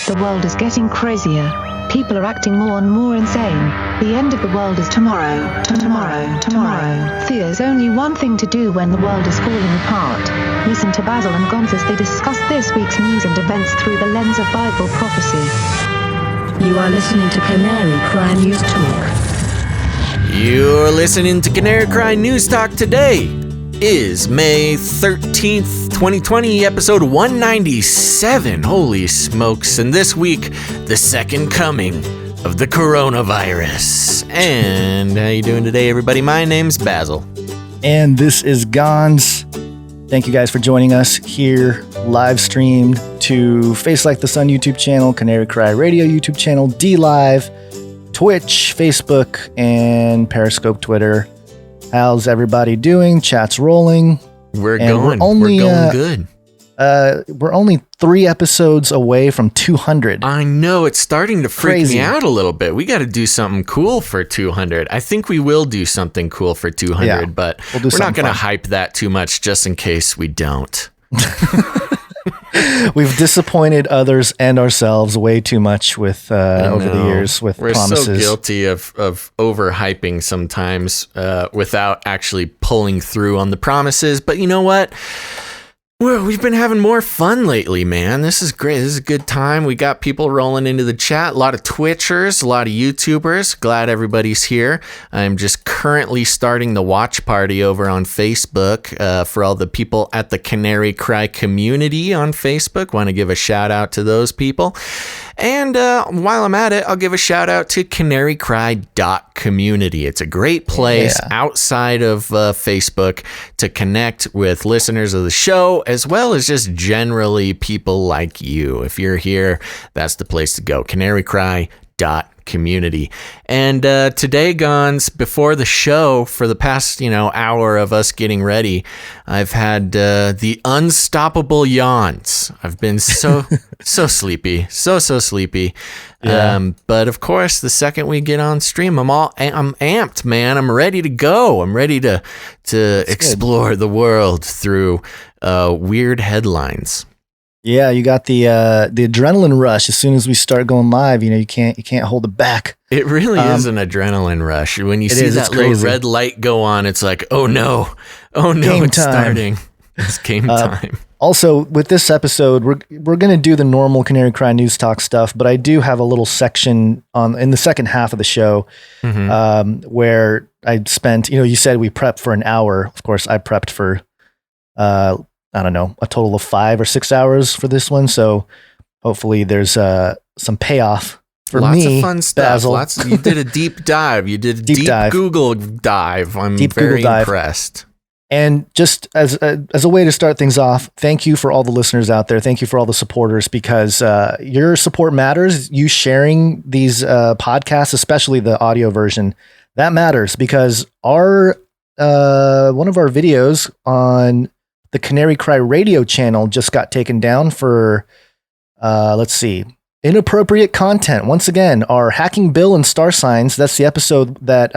The world is getting crazier. People are acting more and more insane. The end of the world is tomorrow. Tomorrow. There's only one thing to do when the world is falling apart. Listen to Basil and Gonz as they discuss this week's news and events through the lens of Bible prophecy. You are listening to Canary Cry News Talk. You're listening to Canary Cry News Talk. Today is May 13th, 2020, episode 197. Holy smokes. And this week, the second coming of the coronavirus. And how you doing today, everybody? My name's Basil. And this is Gonz. Thank you guys for joining us here, live streamed to Face Like the Sun YouTube channel, Canary Cry Radio YouTube channel, D-Live, Twitch, Facebook, and Periscope Twitter. How's everybody doing? Chat's rolling. We're going good. We're only 3 episodes away from 200. I know, it's starting to freak me out a little bit. We got to do something cool for 200. I think we will do something cool for 200, but we're not going to hype that too much just in case we don't. We've disappointed others and ourselves way too much with over the years with promises. We're so guilty of overhyping sometimes without actually pulling through on the promises. But you know what? We've been having more fun lately, man. This is great. This is a good time. We got people rolling into the chat. A lot of Twitchers, a lot of YouTubers. Glad everybody's here. I'm just currently starting the watch party over on Facebook for all the people at the Canary Cry community on Facebook. Want to give a shout out to those people. And while I'm at it, I'll give a shout out to canarycry.community. It's a great place outside of Facebook to connect with listeners of the show, as well as just generally people like you. If you're here, that's the place to go. canarycry.community. And today, Gonz, before the show, for the past hour of us getting ready, I've had the unstoppable yawns. I've been so sleepy, so sleepy. Yeah. But of course, the second we get on stream, I'm amped, man. I'm ready to go. I'm ready to explore the world through weird headlines. Yeah, you got the adrenaline rush as soon as we start going live. You can't hold it back. It really is an adrenaline rush. When you see that little red light go on, it's like, oh no, it's starting. It's game time. Also, with this episode, we're going to do the normal Canary Cry News Talk stuff, but I do have a little section in the second half of the show where I spent. You said we prepped for an hour. Of course, I prepped for I don't know, a total of 5 or 6 hours for this one. So hopefully there's some payoff for Lots me. Lots of fun stuff. You did a deep dive. You did a deep dive. Google dive. I'm very impressed. And just as a way to start things off, thank you for all the listeners out there. Thank you for all the supporters, because your support matters. You sharing these podcasts, especially the audio version, that matters, because our one of our videos on the Canary Cry Radio channel just got taken down for, inappropriate content. Once again, our Hacking Bill and Star Signs, that's the episode that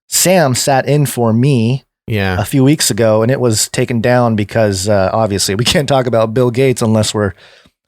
Sam sat in for me a few weeks ago, and it was taken down because obviously we can't talk about Bill Gates unless we're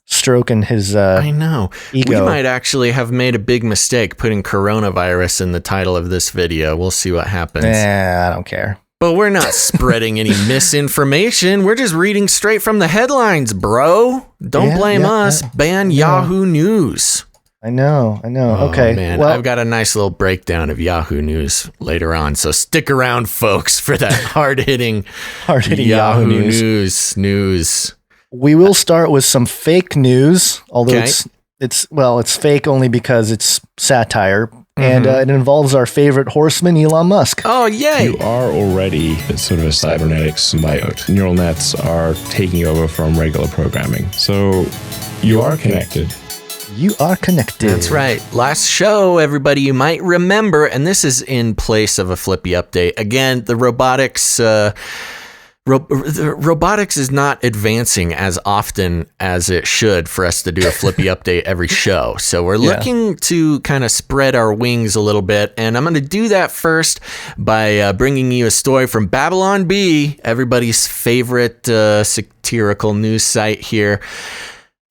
stroking his ego. We might actually have made a big mistake putting coronavirus in the title of this video. We'll see what happens. I don't care. But we're not spreading any misinformation. We're just reading straight from the headlines, bro. Don't blame us. Ban Yahoo News. I know. Oh, okay. Man, I've got a nice little breakdown of Yahoo News later on. So stick around, folks, for that hard-hitting Yahoo news. We will start with some fake news, although it's fake only because it's satire. And it involves our favorite horseman, Elon Musk. Oh, yay! You are already sort of a cybernetic symbiote. Neural nets are taking over from regular programming. So you are connected. You are connected. That's right. Last show, everybody, you might remember, and this is in place of a Flippy update. Again, the robotics... robotics is not advancing as often as it should for us to do a Flippy update every show. So we're looking to kind of spread our wings a little bit. And I'm going to do that first by bringing you a story from Babylon Bee, everybody's favorite satirical news site here.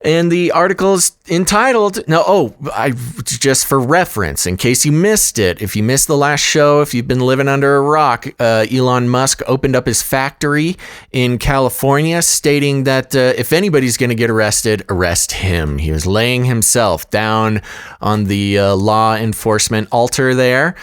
And the article is entitled, just for reference, in case you missed it, if you missed the last show, if you've been living under a rock, Elon Musk opened up his factory in California, stating that if anybody's going to get arrested, arrest him. He was laying himself down on the law enforcement altar there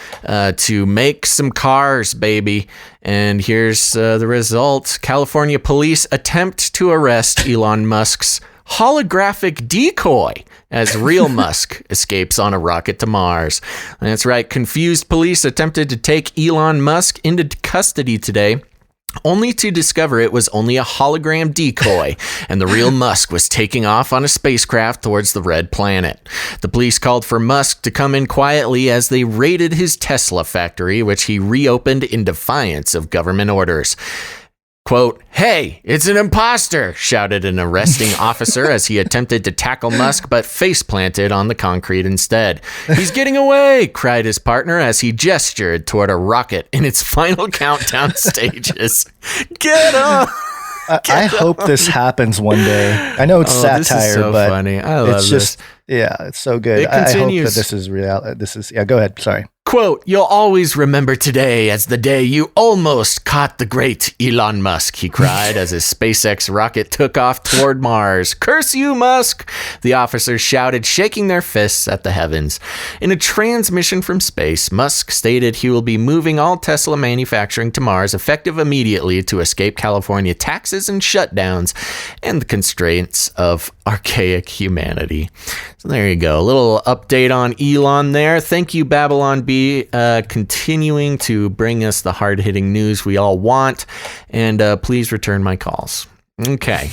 to make some cars, baby. And here's the result. California police attempt to arrest Elon Musk's holographic decoy as real Musk escapes on a rocket to Mars. That's right. Confused police attempted to take Elon Musk into custody today, only to discover it was only a hologram decoy, and the real Musk was taking off on a spacecraft towards the red planet. The police called for Musk to come in quietly as they raided his Tesla factory, which he reopened in defiance of government orders. Quote, "Hey, it's an imposter," shouted an arresting officer as he attempted to tackle Musk, but face planted on the concrete instead. "He's getting away," cried his partner as he gestured toward a rocket in its final countdown stages. Get up! I hope this happens one day. I know it's satire, this is so but funny. I love it's just, it's so good. It I hope continues. that this is real. Go ahead. Sorry. Quote, "You'll always remember today as the day you almost caught the great Elon Musk," he cried as his SpaceX rocket took off toward Mars. "Curse you, Musk!" the officers shouted, shaking their fists at the heavens. In a transmission from space, Musk stated he will be moving all Tesla manufacturing to Mars effective immediately to escape California taxes and shutdowns and the constraints of archaic humanity. So there you go. A little update on Elon there. Thank you, Babylon B, continuing to bring us the hard-hitting news we all want. And please return my calls. Okay.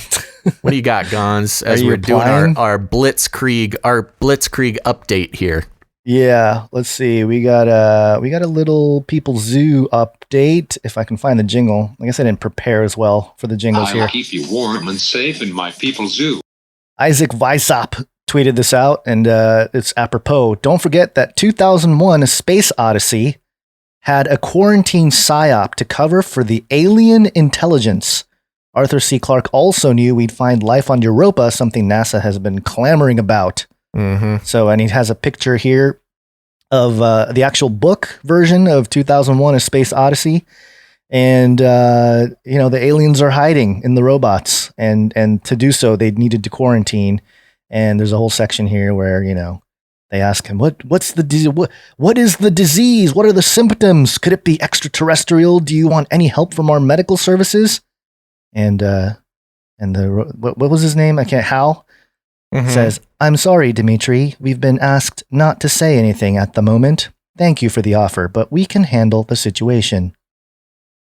What do you got, Gons, as we're doing our Blitzkrieg update here? Yeah, let's see. We got a little People Zoo update. If I can find the jingle. I guess I didn't prepare as well for the jingles here. I'll keep you warm and safe in my People Zoo. Isaac Weissop tweeted this out, and it's apropos. Don't forget that 2001: A Space Odyssey had a quarantine psyop to cover for the alien intelligence. Arthur C. Clarke also knew we'd find life on Europa, something NASA has been clamoring about. Mm-hmm. So, and he has a picture here of the actual book version of 2001: A Space Odyssey. And, the aliens are hiding in the robots, and to do so, they needed to quarantine. And there's a whole section here where, they ask him, what is the disease? What are the symptoms? Could it be extraterrestrial? Do you want any help from our medical services? And what was his name? Hal says, "I'm sorry, Dimitri. We've been asked not to say anything at the moment. Thank you for the offer, but we can handle the situation."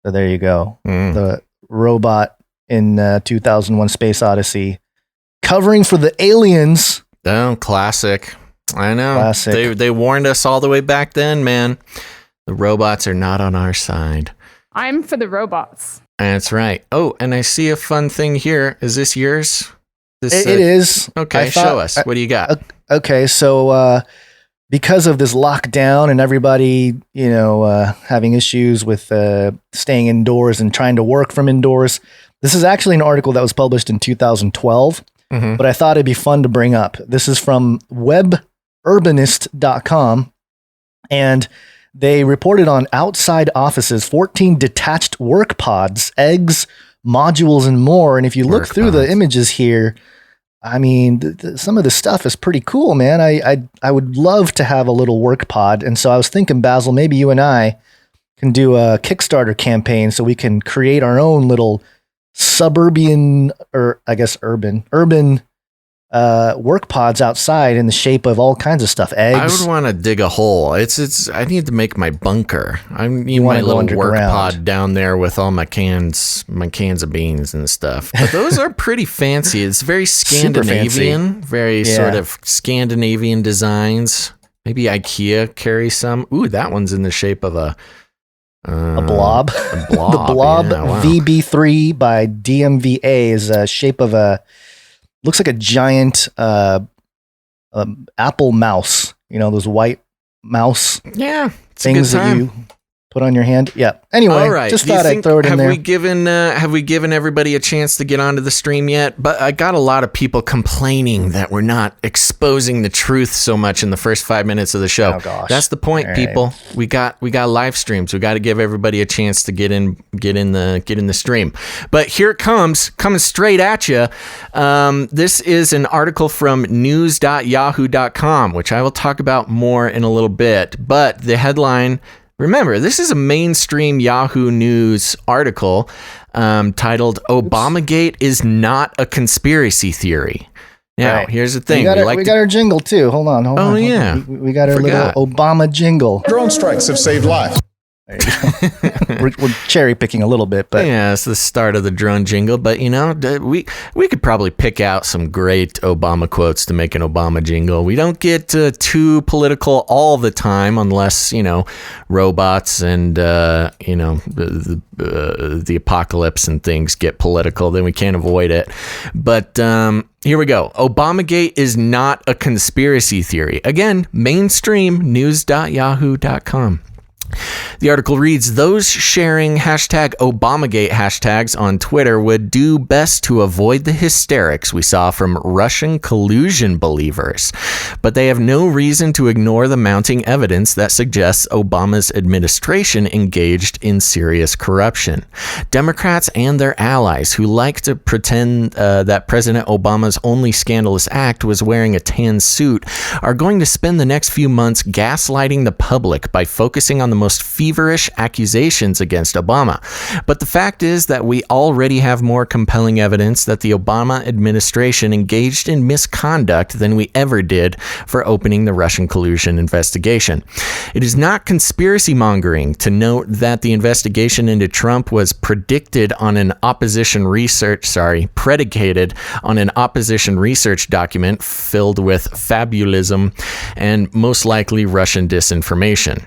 So there you go. The robot in 2001: Space Odyssey, covering for the aliens. Oh, classic. I know. Classic. They warned us all the way back then, man. The robots are not on our side. I'm for the robots. That's right. Oh, and I see a fun thing here. Is this yours? It is. Okay, show us. What do you got? Okay, so because of this lockdown and everybody, having issues with staying indoors and trying to work from indoors, this is actually an article that was published in 2012, but I thought it'd be fun to bring up. This is from weburbanist.com, and they reported on outside offices, 14 detached work pods, eggs, modules, and more. And if you look through the images here, I mean, some of the stuff is pretty cool, man. I would love to have a little work pod. And so I was thinking, Basil, maybe you and I can do a Kickstarter campaign so we can create our own little suburban, or I guess urban work pods outside in the shape of all kinds of stuff. Eggs. I would want to dig a hole. I need to make my bunker. I need my little work pod down there with all my cans of beans and stuff. But those are pretty fancy. It's very Scandinavian, sort of Scandinavian designs. Maybe IKEA carries some. Ooh, that one's in the shape of a blob. A blob. The blob wow. VB3 by DMVA is a shape of looks like a giant Apple mouse. Those white mouse things that you put on your hand. Yeah. Anyway, all right. just thought I'd throw it in there. Have we given everybody a chance to get onto the stream yet? But I got a lot of people complaining that we're not exposing the truth so much in the first 5 minutes of the show. Oh gosh. That's the point, All people. right. We got live streams. We got to give everybody a chance to get in the stream. But here it comes, coming straight at you. This is an article from news.yahoo.com, which I will talk about more in a little bit. But the headline. Remember, this is a mainstream Yahoo News article titled "Obamagate is not a conspiracy theory." Now, Right. here's the thing. We got our jingle too. Hold on. Oh, yeah. We got our Forgot. little Obama jingle. Drone strikes have saved lives. There you go. we're cherry picking a little bit, but Yeah, it's the start of the drone jingle, but we could probably pick out some great Obama quotes to make an Obama jingle. We don't get too political all the time unless, robots and, the apocalypse and things get political, then we can't avoid it. But here we go. Obamagate is not a conspiracy theory. Again, mainstream news.yahoo.com. The article reads, those sharing hashtag Obamagate hashtags on Twitter would do best to avoid the hysterics we saw from Russian collusion believers. But they have no reason to ignore the mounting evidence that suggests Obama's administration engaged in serious corruption. Democrats and their allies who like to pretend that President Obama's only scandalous act was wearing a tan suit are going to spend the next few months gaslighting the public by focusing on the most feverish accusations against Obama. But the fact is that we already have more compelling evidence that the Obama administration engaged in misconduct than we ever did for opening the Russian collusion investigation. It is not conspiracy mongering to note that the investigation into Trump was predicated on an opposition research document filled with fabulism and most likely Russian disinformation.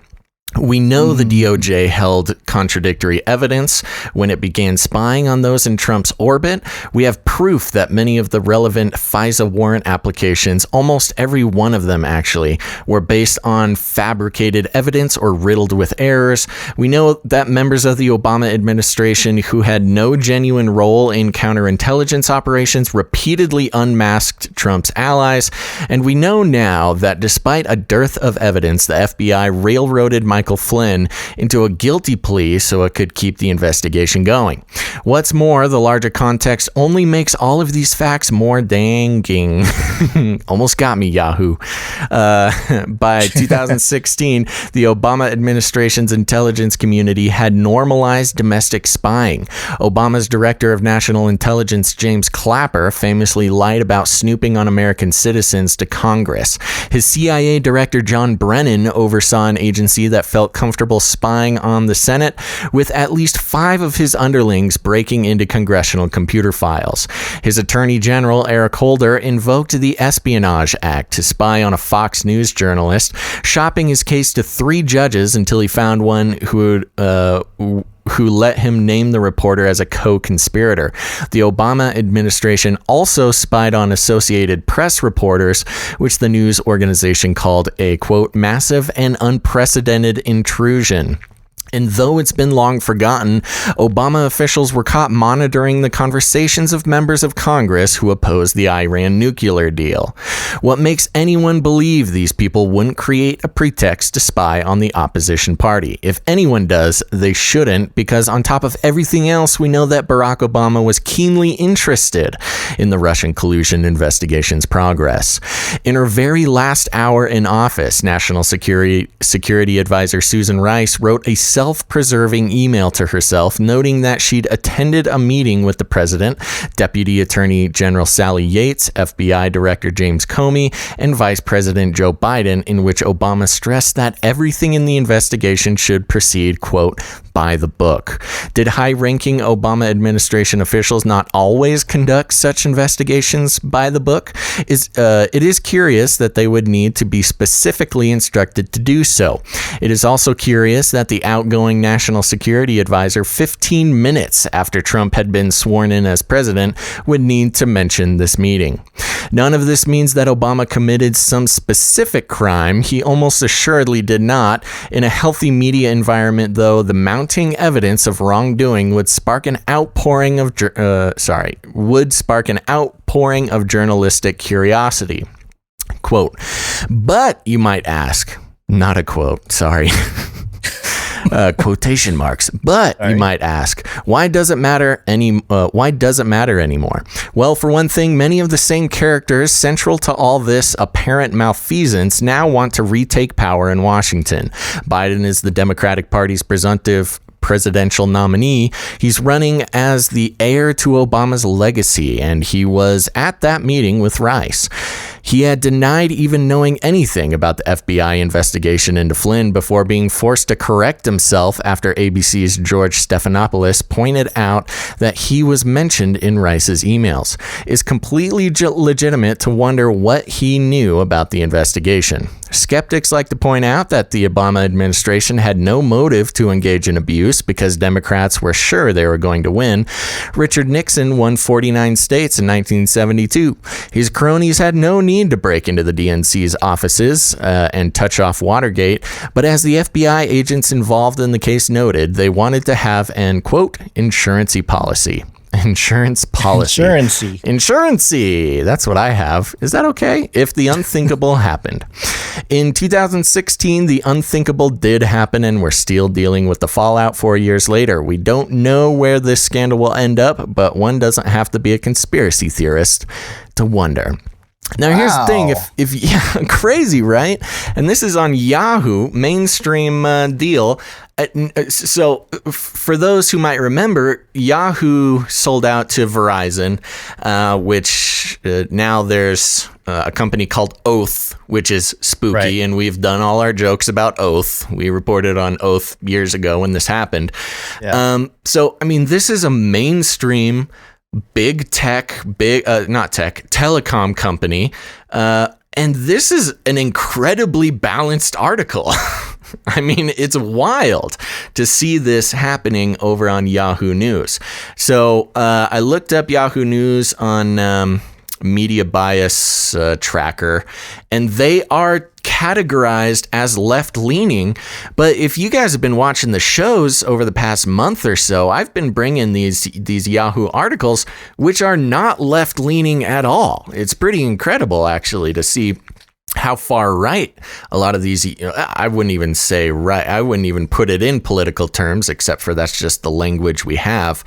We know the DOJ held contradictory evidence when it began spying on those in Trump's orbit. We have proof that many of the relevant FISA warrant applications, almost every one of them actually, were based on fabricated evidence or riddled with errors. We know that members of the Obama administration who had no genuine role in counterintelligence operations repeatedly unmasked Trump's allies. And we know now that despite a dearth of evidence, the FBI railroaded Michael Flynn into a guilty plea so it could keep the investigation going. What's more, the larger context only makes all of these facts more danging. Almost got me, Yahoo. By 2016, the Obama administration's intelligence community had normalized domestic spying. Obama's director of national intelligence, James Clapper, famously lied about snooping on American citizens to Congress. His CIA director, John Brennan, oversaw an agency that felt comfortable spying on the Senate, with at least 5 of his underlings breaking into congressional computer files. His Attorney General, Eric Holder, invoked the Espionage Act to spy on a Fox News journalist, shopping his case to 3 judges until he found one who let him name the reporter as a co-conspirator. The Obama administration also spied on Associated Press reporters, which the news organization called a, quote, massive and unprecedented intrusion. And though it's been long forgotten, Obama officials were caught monitoring the conversations of members of Congress who opposed the Iran nuclear deal. What makes anyone believe these people wouldn't create a pretext to spy on the opposition party? If anyone does, they shouldn't, because on top of everything else, we know that Barack Obama was keenly interested in the Russian collusion investigation's progress. In her very last hour in office, National Security Advisor Susan Rice wrote a self-preserving email to herself, noting that she'd attended a meeting with the president, Deputy Attorney General Sally Yates, FBI Director James Comey, and Vice President Joe Biden, in which Obama stressed that everything in the investigation should proceed, quote, by the book. Did high-ranking Obama administration officials not always conduct such investigations by the book? It is curious that they would need to be specifically instructed to do so. It is also curious that the outgoing national security advisor 15 minutes after Trump had been sworn in as president would need to mention this meeting. None of this means that Obama committed some specific crime. He almost assuredly did not. In a healthy media environment, though, the mounting evidence of wrongdoing would spark an outpouring of journalistic curiosity. Quote, but you might ask, not a quote, sorry. Quotation marks. But you might ask, why does it matter anymore? Well, for one thing, many of the same characters central to all this apparent malfeasance now want to retake power in Washington. Biden is the Democratic Party's presumptive presidential nominee. He's running as the heir to Obama's legacy, and he was at that meeting with Rice. He had denied even knowing anything about the FBI investigation into Flynn before being forced to correct himself after ABC's George Stephanopoulos pointed out that he was mentioned in Rice's emails. It's completely legitimate to wonder what he knew about the investigation. Skeptics like to point out that the Obama administration had no motive to engage in abuse because Democrats were sure they were going to win. Richard Nixon won 49 states in 1972. His cronies had no need to break into the DNC's offices and touch off Watergate, but as the FBI agents involved in the case noted, they wanted to have an, quote, insurance policy. Insurancy. That's what I have. Is that okay? If the unthinkable happened. In 2016, the unthinkable did happen, and we're still dealing with the fallout 4 years later. We don't know where this scandal will end up, but one doesn't have to be a conspiracy theorist to wonder. Now, here's the thing. If crazy, right? And this is on Yahoo, mainstream deal. So for those who might remember, Yahoo sold out to Verizon, which now there's a company called Oath, which is spooky. Right. And we've done all our jokes about Oath. We reported on Oath years ago when this happened. Yeah. So, I mean, this is a mainstream telecom company. And this is an incredibly balanced article. I mean, it's wild to see this happening over on Yahoo News. So I looked up Yahoo News on Media Bias Tracker, and they are categorized as left-leaning. But if you guys have been watching the shows over the past month or so, I've been bringing these Yahoo articles, which are not left-leaning at all. It's pretty incredible, actually, to see how far right a lot of these, I wouldn't even say right, I wouldn't even put it in political terms, except for that's just the language we have.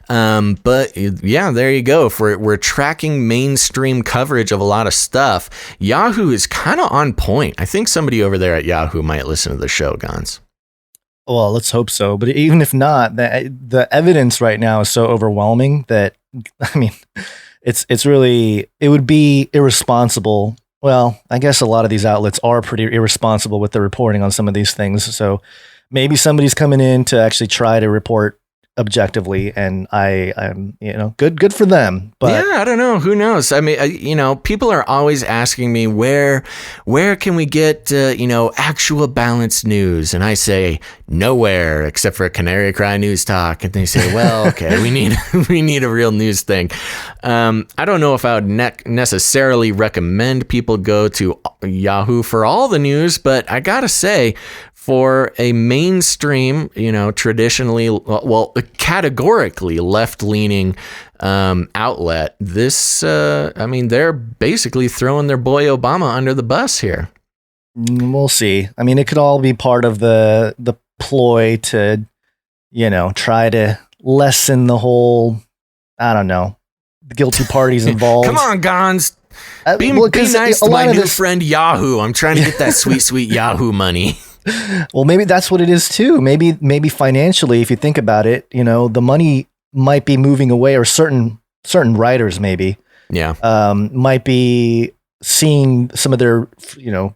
But yeah, there you go. If we're tracking mainstream coverage of a lot of stuff, Yahoo is kind of on point. I think somebody over there at Yahoo might listen to the show, Gons. Well, let's hope so. But even if not, the evidence right now is so overwhelming that, I mean, it's really, it would be irresponsible. Well, I guess a lot of these outlets are pretty irresponsible with the reporting on some of these things. So maybe somebody's coming in to actually try to report objectively, and I'm good for them. But yeah, I don't know. Who knows? I mean, people are always asking me where can we get actual balanced news, and I say nowhere except for Canary Cry News Talk, and they say, well, okay, we need a real news thing. I don't know if I would necessarily recommend people go to Yahoo for all the news, but I gotta say, for a mainstream, traditionally, categorically left-leaning outlet, this, they're basically throwing their boy Obama under the bus here. We'll see. I mean, it could all be part of the ploy to, try to lessen the whole, I don't know, the guilty parties involved. Come on, Gons. Be nice to my new friend Yahoo. I'm trying to get that sweet Yahoo money. Well, maybe that's what it is too. Maybe financially, if you think about it, the money might be moving away, or certain writers maybe, might be seeing some of their,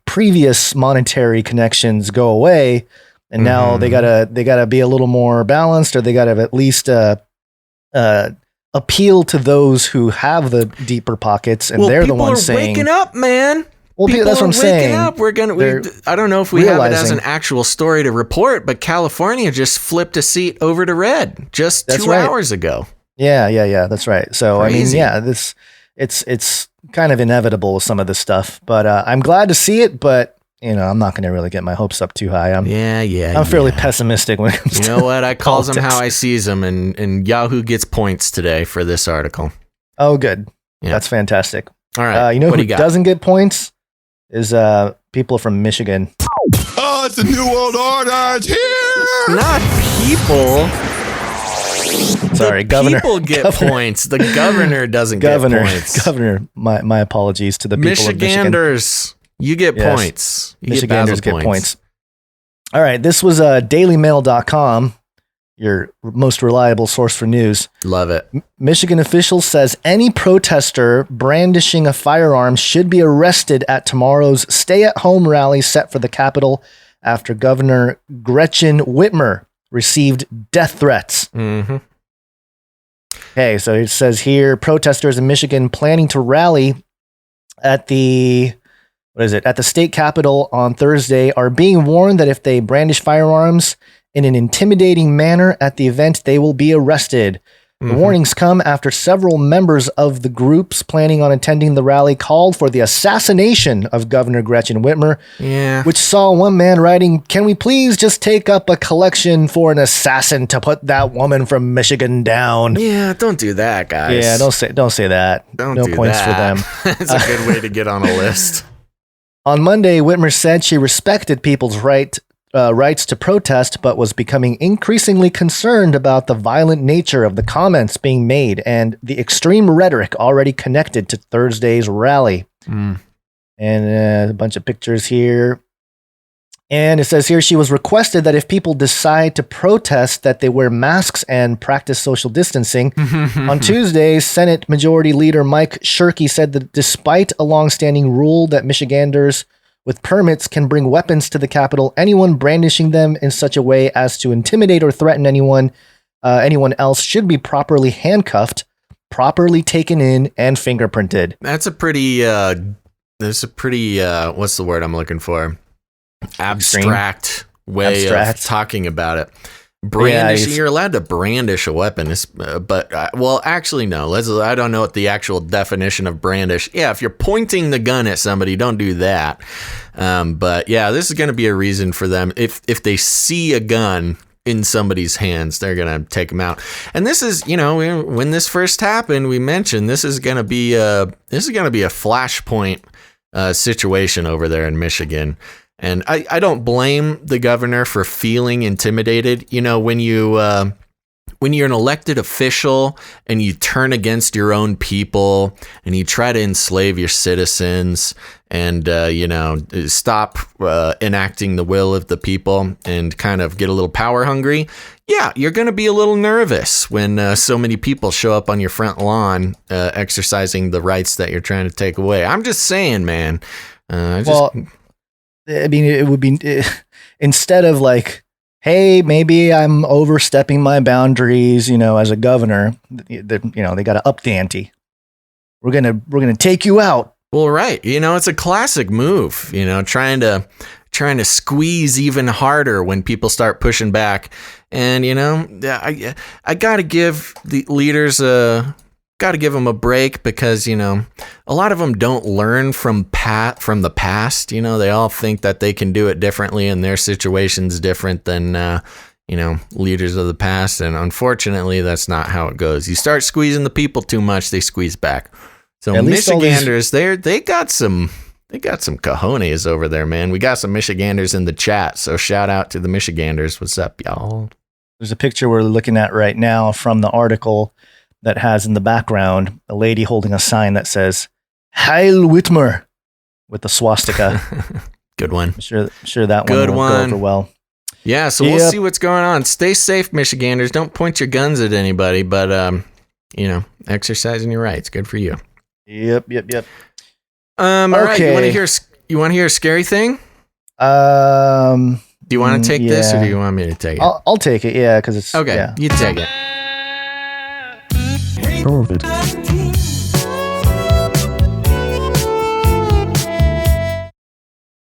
previous monetary connections go away, and now they gotta be a little more balanced, or they gotta at least appeal to those who have the deeper pockets, and they're the ones saying, "Waking up, man." Well, People that's what I'm are waking saying. up. I don't know if we have it as an actual story to report, but California just flipped a seat over to red just 2 hours ago. Yeah. That's right. So, Crazy. I mean, it's kind of inevitable with some of this stuff, but I'm glad to see it, but I'm not going to really get my hopes up too high. I'm fairly pessimistic when it comes to You know what? I calls them politics. how I sees them, and Yahoo gets points today for this article. Oh, good. Yeah. That's fantastic. All right. Who doesn't get points is people from Michigan. Oh, it's the New World Order. It's here. Not people. Sorry, Governor. People get points. The governor doesn't get points. Governor, my apologies to the people of Michigan. Michiganders, you get points. Michiganders get points. All right, this was dailymail.com, your most reliable source for news. Love it. Michigan officials says any protester brandishing a firearm should be arrested at tomorrow's stay-at-home rally set for the Capitol after Governor Gretchen Whitmer received death threats. Mm-hmm. Okay, so it says here, protesters in Michigan planning to rally at the state capitol on Thursday are being warned that if they brandish firearms in an intimidating manner at the event, they will be arrested. The warnings come after several members of the groups planning on attending the rally called for the assassination of Governor Gretchen Whitmer, which saw one man writing, "Can we please just take up a collection for an assassin to put that woman from Michigan down?" Yeah, don't do that, guys. Yeah, don't say that. Don't no do points that. for them. It's a good way to get on a list. On Monday, Whitmer said she respected people's rights to protest, but was becoming increasingly concerned about the violent nature of the comments being made and the extreme rhetoric already connected to Thursday's rally. And a bunch of pictures here. And it says here she was requested that if people decide to protest, that they wear masks and practice social distancing. On Tuesday, Senate Majority Leader Mike Shirkey said that despite a longstanding rule that Michiganders with permits can bring weapons to the Capitol, anyone brandishing them in such a way as to intimidate or threaten anyone else should be properly handcuffed, properly taken in, and fingerprinted. That's a pretty, what's the word I'm looking for? Abstract way of talking about it. Brandishing, you're allowed to brandish a weapon, but actually no. I don't know what the actual definition of brandish. Yeah, if you're pointing the gun at somebody, don't do that. But yeah, this is going to be a reason for them. If they see a gun in somebody's hands, they're going to take them out. And this is, when this first happened, we mentioned this is going to be a flashpoint situation over there in Michigan. And I don't blame the governor for feeling intimidated. When you're an elected official and you turn against your own people and you try to enslave your citizens and, stop enacting the will of the people and kind of get a little power hungry. Yeah, you're going to be a little nervous when so many people show up on your front lawn exercising the rights that you're trying to take away. I'm just saying, man. It would be instead of like, hey, maybe I'm overstepping my boundaries, as a governor, they got to up the ante. We're gonna take you out. Well, right. It's a classic move, trying to squeeze even harder when people start pushing back. And, I got to give the leaders got to give them a break because, a lot of them don't learn from the past. They all think that they can do it differently and their situation's different than, leaders of the past. And unfortunately, that's not how it goes. You start squeezing the people too much, they squeeze back. So Michiganders, they got some cojones over there, man. We got some Michiganders in the chat. So shout out to the Michiganders. What's up, y'all? There's a picture we're looking at right now from the article that has in the background a lady holding a sign that says Heil Whitmer with the swastika. Good one. I'm sure that one will go over well. Yeah, so we'll see what's going on. Stay safe, Michiganders. Don't point your guns at anybody, but exercising your rights. Good for you. Yep. All right, you want to hear a scary thing? Do you want to take this or do you want me to take it? I'll take it, yeah, because it's okay. Yeah. You take it.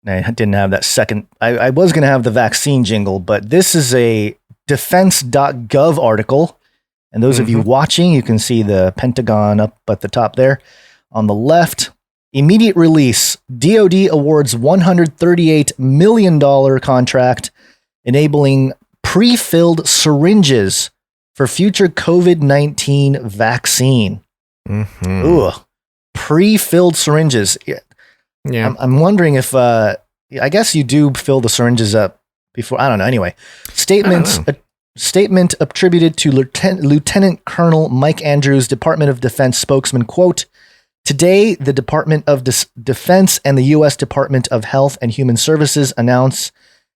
I didn't have that second. I was going to have the vaccine jingle, but this is a defense.gov article. And those of you watching, you can see the Pentagon up at the top there. On the left, immediate release. DoD awards $138 million contract enabling pre-filled syringes for future COVID-19 vaccine. Ooh, pre-filled syringes. Yeah. I'm wondering if, I guess you do fill the syringes up before. I don't know. Anyway, statement attributed to Lieutenant Colonel Mike Andrews, Department of Defense spokesman, quote, "Today, the Department of Defense and the U.S. Department of Health and Human Services announce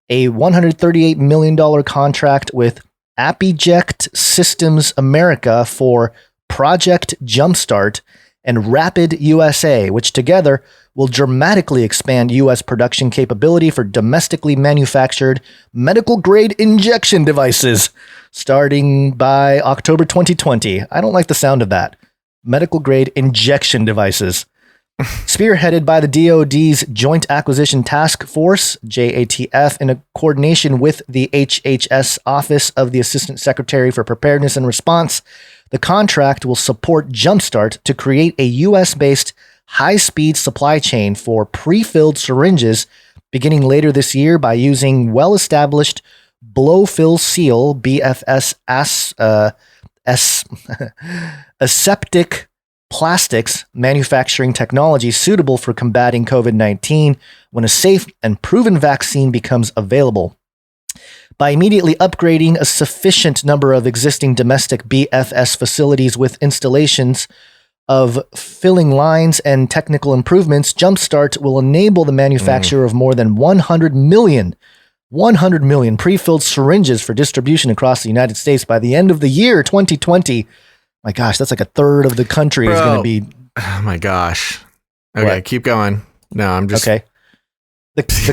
a $138 million contract with Apiject Systems America for Project Jumpstart and Rapid USA, which together will dramatically expand U.S. production capability for domestically manufactured medical-grade injection devices starting by October 2020. I don't like the sound of that. Medical-grade injection devices. Spearheaded by the DoD's Joint Acquisition Task Force, JATF, in a coordination with the HHS Office of the Assistant Secretary for Preparedness and Response, the contract will support Jumpstart to create a U.S.-based high-speed supply chain for pre-filled syringes beginning later this year by using well-established blow-fill seal BFS aseptic plastics manufacturing technology suitable for combating COVID-19 when a safe and proven vaccine becomes available. By immediately upgrading a sufficient number of existing domestic BFS facilities with installations of filling lines and technical improvements, Jumpstart will enable the manufacture of more than 100 million pre-filled syringes for distribution across the United States by the end of the year 2020. My gosh, that's like a third of the country is going to be. Oh my gosh. Okay, What? keep going. No, I'm just Okay. The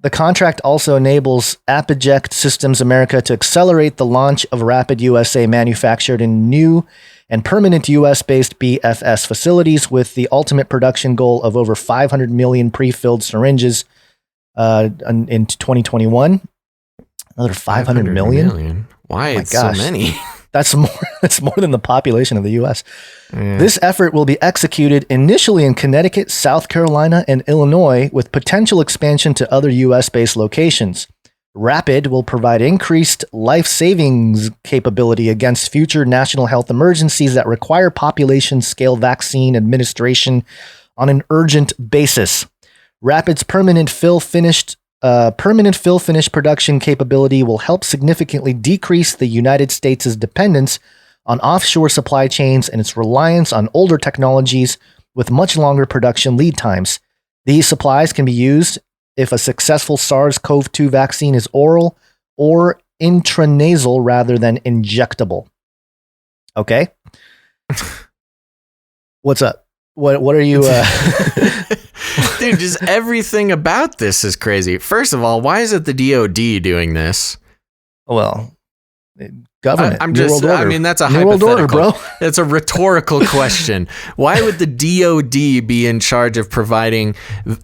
contract also enables Apiject Systems America to accelerate the launch of Rapid USA manufactured in new and permanent US-based BFS facilities with the ultimate production goal of over 500 million pre-filled syringes in 2021. Another 500 million? Why Oh it's so many? That's more than the population of the U.S. Yeah. This effort will be executed initially in Connecticut, South Carolina, and Illinois, with potential expansion to other U.S.-based locations. Rapid will provide increased life savings capability against future national health emergencies that require population-scale vaccine administration on an urgent basis. Rapid's permanent fill finish production capability will help significantly decrease the United States' dependence on offshore supply chains and its reliance on older technologies with much longer production lead times. These supplies can be used if a successful SARS-CoV-2 vaccine is oral or intranasal rather than injectable. Okay? What's up? What are you... Dude, just everything about this is crazy. First of all, why is it the DoD doing this? Well, government. I'm just, I mean, that's a hypothetical. Order, bro. It's a rhetorical question. Why would the DoD be in charge of providing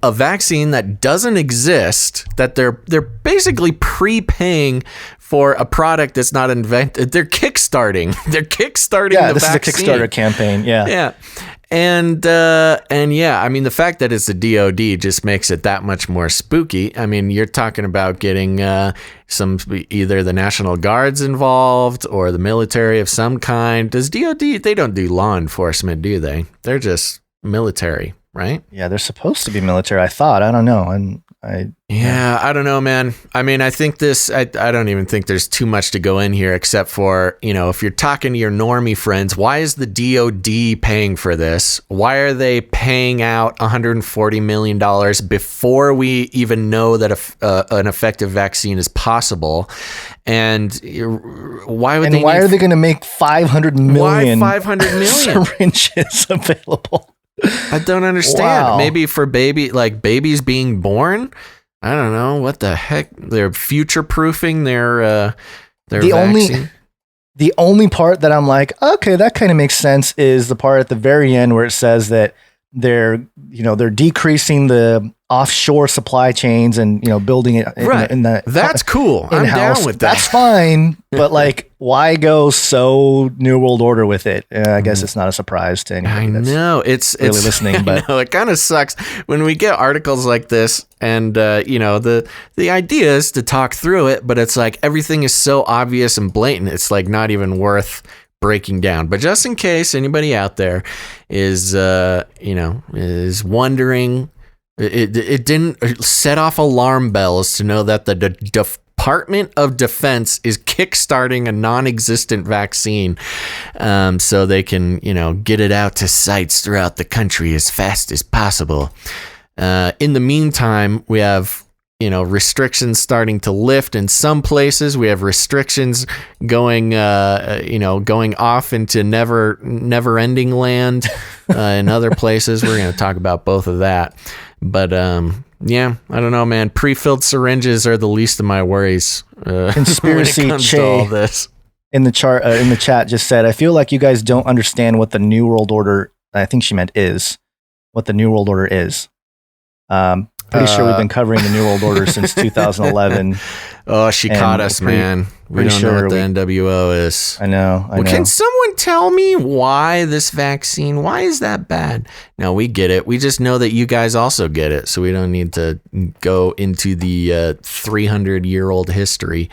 a vaccine that doesn't exist, that they're basically prepaying for a product that's not invented? They're kickstarting. They're kickstarting the vaccine. Yeah, this is a Kickstarter campaign. Yeah. Yeah. And yeah, I mean, the fact that it's the DoD just makes it that much more spooky. I mean, you're talking about getting either the National Guards involved or the military of some kind. Does DoD, they don't do law enforcement, do they? They're just military, right? Yeah, they're supposed to be military, I thought. I don't know. I don't know, man. I mean, I think I don't even think there's too much to go in here except for, if you're talking to your normie friends, why is the DoD paying for this? Why are they paying out $140 million before we even know that an effective vaccine is possible? And why are they going to make 500 million? Why 500 million syringes available? I don't understand. Wow. Maybe for babies being born. I don't know what the heck. They're future proofing their vaccine. The only part that I'm like, okay, that kind of makes sense is the part at the very end where it says that they're decreasing the offshore supply chains and building it in the that's cool. I'm down with that. That's fine, but like, why go so New World Order with it? I guess it's not a surprise to anybody. I know it's really listening, but it kind of sucks when we get articles like this, and the idea is to talk through it, but it's like everything is so obvious and blatant. It's like not even worth breaking down. But just in case anybody out there is wondering, it didn't set off alarm bells to know that the Department of Defense is kickstarting a non-existent vaccine, so they can get it out to sites throughout the country as fast as possible. In the meantime, we have restrictions starting to lift in some places. We have restrictions going off into never-ending land in other places. We're going to talk about both of that. But yeah, I don't know, man. Pre-filled syringes are the least of my worries. Conspiracy when it comes to all this. In the chat just said, I feel like you guys don't understand what the New World Order. I think she meant is what the New World Order is. Pretty sure we've been covering the New World Order since 2011. Oh, she caught us, man. We don't know what the NWO is. I know. Can someone tell me why this vaccine, why is that bad? No, we get it. We just know that you guys also get it, so we don't need to go into the 300-year-old history.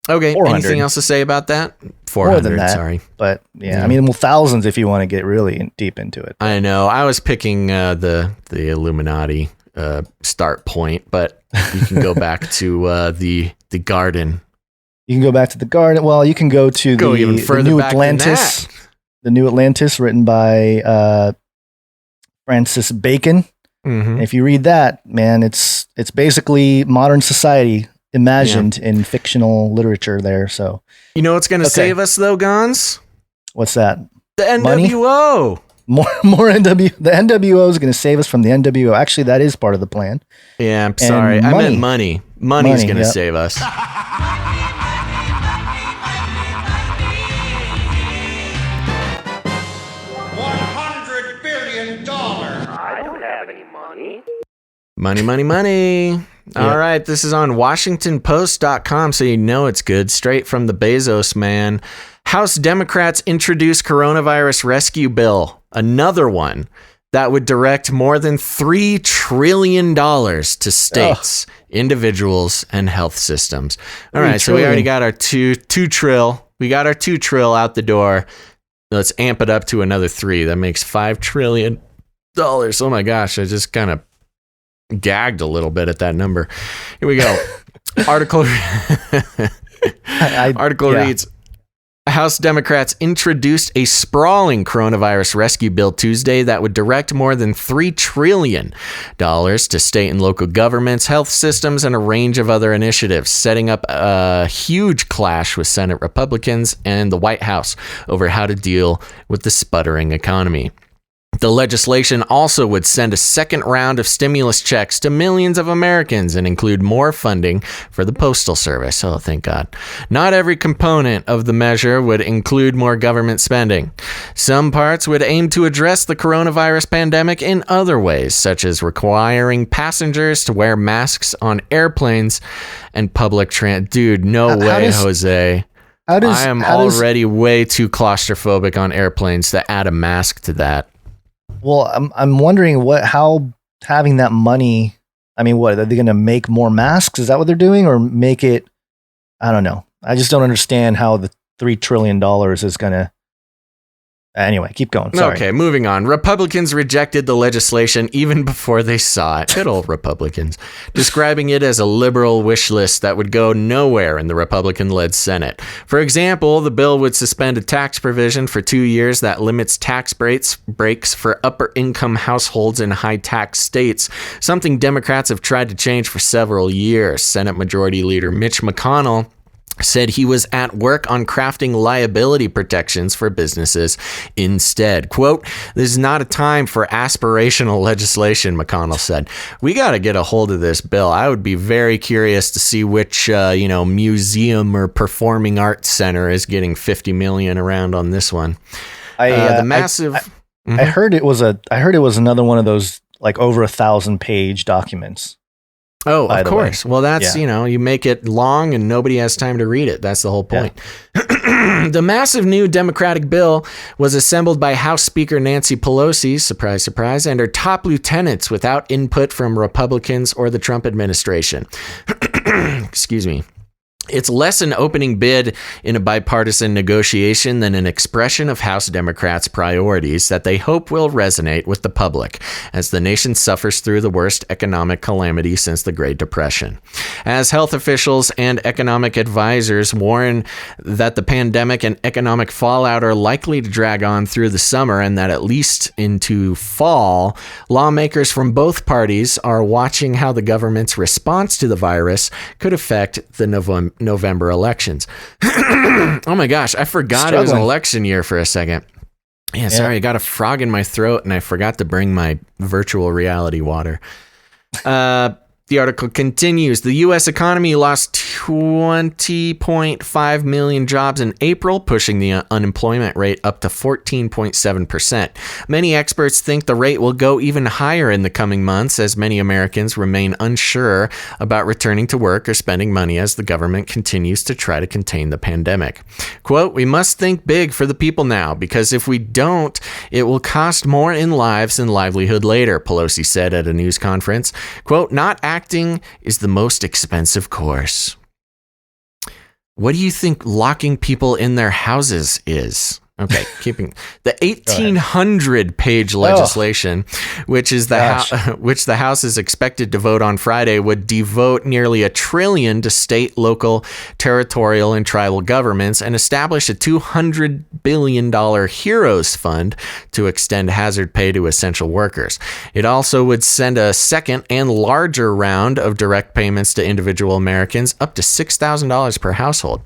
Okay, 400. anything else to say about that? 400, more than that, sorry. But yeah, I mean, thousands if you want to get really deep into it. I know. I was picking the Illuminati start point, but you can go back to the garden. You can go back to the garden. Well, you can go to the New Atlantis. The New Atlantis, written by Francis Bacon. Mm-hmm. If you read that, man, it's basically modern society imagined in fictional literature there. So you know what's going to save us though, Gons? What's that? The NWO. More NWO. The NWO is going to save us from the NWO. Actually, that is part of the plan. Yeah, I'm sorry. I meant money. Money's going to save us. $100 billion. I don't have any money. Money. All right, this is on WashingtonPost.com, so you know it's good. Straight from the Bezos man. House Democrats introduce coronavirus rescue bill. Another one that would direct more than $3 trillion to states, individuals, and health systems. All right, so we already got our two trill. We got our 2 trill out the door. Let's amp it up to another 3. That makes $5 trillion. Oh my gosh, I just kind of gagged a little bit at that number. Here we go. Article reads, House Democrats introduced a sprawling coronavirus rescue bill Tuesday that would direct more than $3 trillion to state and local governments, health systems, and a range of other initiatives, setting up a huge clash with Senate Republicans and the White House over how to deal with the sputtering economy. The legislation also would send a second round of stimulus checks to millions of Americans and include more funding for the Postal Service. Oh, thank God. Not every component of the measure would include more government spending. Some parts would aim to address the coronavirus pandemic in other ways, such as requiring passengers to wear masks on airplanes and public transit. Dude, no way, Jose. I am already way too claustrophobic on airplanes to add a mask to that. Well, I'm wondering how having that money. I mean, what are they going to make more masks? Is that what they're doing, or make it? I don't know. I just don't understand how the $3 trillion is going to. Anyway, keep going. Sorry. Okay, moving on. Republicans rejected the legislation even before they saw it. Good old Republicans. Describing it as a liberal wish list that would go nowhere in the Republican-led Senate. For example, the bill would suspend a tax provision for 2 years that limits tax breaks for upper-income households in high-tax states, something Democrats have tried to change for several years. Senate Majority Leader Mitch McConnell said he was at work on crafting liability protections for businesses instead. Quote, "This is not a time for aspirational legislation," McConnell said. "We got to get a hold of this bill. I would be very curious to see which, museum or performing arts center is getting $50 million around on this one." I heard it was another one of those like over 1,000-page documents. Oh, of course. Well, that's, you make it long and nobody has time to read it. That's the whole point. Yeah. The massive new Democratic bill was assembled by House Speaker Nancy Pelosi, surprise, surprise, and her top lieutenants without input from Republicans or the Trump administration. Excuse me. It's less an opening bid in a bipartisan negotiation than an expression of House Democrats' priorities that they hope will resonate with the public as the nation suffers through the worst economic calamity since the Great Depression. As health officials and economic advisors warn that the pandemic and economic fallout are likely to drag on through the summer and that at least into fall, lawmakers from both parties are watching how the government's response to the virus could affect the November elections. Oh my gosh, I forgot it was an election year for a second. Yeah, sorry, I got a frog in my throat and I forgot to bring my virtual reality water. The article continues. The U.S. economy lost 20.5 million jobs in April, pushing the unemployment rate up to 14.7%. Many experts think the rate will go even higher in the coming months as many Americans remain unsure about returning to work or spending money as the government continues to try to contain the pandemic. Quote, "We must think big for the people now, because if we don't, it will cost more in lives and livelihood later," Pelosi said at a news conference. Quote, "Not acting is the most expensive course." What do you think locking people in their houses is? Okay, keeping the 1,800-page legislation, which the House is expected to vote on Friday, would devote nearly $1 trillion to state, local, territorial, and tribal governments and establish a $200 billion Heroes Fund to extend hazard pay to essential workers. It also would send a second and larger round of direct payments to individual Americans, up to $6,000 per household.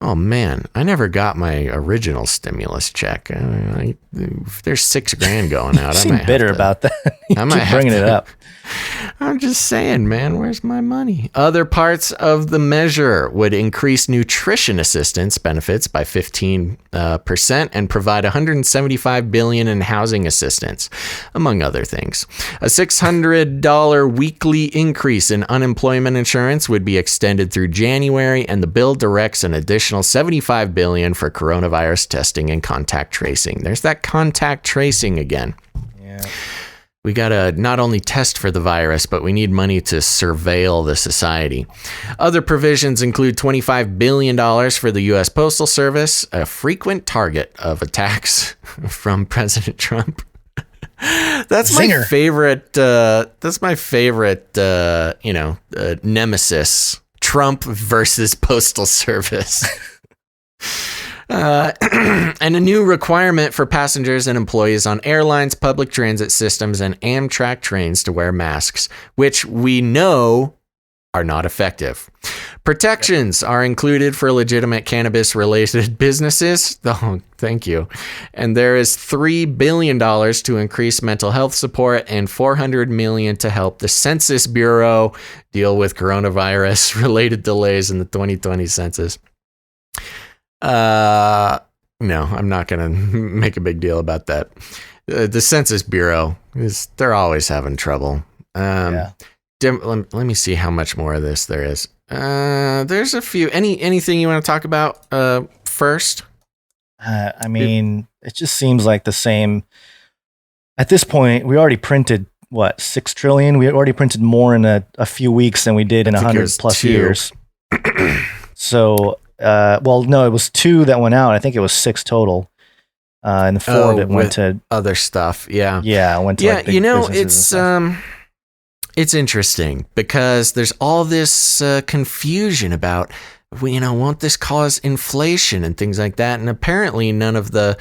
Oh man, I never got my original stimulus check. If there's $6,000 going out, I might bitter about that. I might keep bringing it up. I'm just saying, man, where's my money? Other parts of the measure would increase nutrition assistance benefits by 15% and provide $175 billion in housing assistance, among other things. A $600 weekly increase in unemployment insurance would be extended through January, and the bill directs an additional $75 billion for coronavirus testing and contact tracing. There's that contact tracing again. Yeah. We got to not only test for the virus, but we need money to surveil the society. Other provisions include $25 billion for the U.S. Postal Service, a frequent target of attacks from President Trump. That's my favorite. Nemesis. Trump versus Postal Service. And a new requirement for passengers and employees on airlines, public transit systems, and Amtrak trains to wear masks, which we know are not effective. Protections are included for legitimate cannabis-related businesses. Oh, thank you. And there is $3 billion to increase mental health support and $400 million to help the Census Bureau deal with coronavirus-related delays in the 2020 census. No, I'm not going to make a big deal about that. The Census Bureau they're always having trouble. Let me see how much more of this there is. There's a few. Anything you want to talk about first? I mean, it just seems like the same. At this point, we already printed what, 6 trillion? We already printed more in a few weeks than we did in 100 plus years. So, well, no, it was 2 that went out. I think it was 6 total. And the 4 that went to other stuff. Yeah. Yeah. Went to like big it's interesting because there's all this confusion about, won't this cause inflation and things like that? And apparently none of the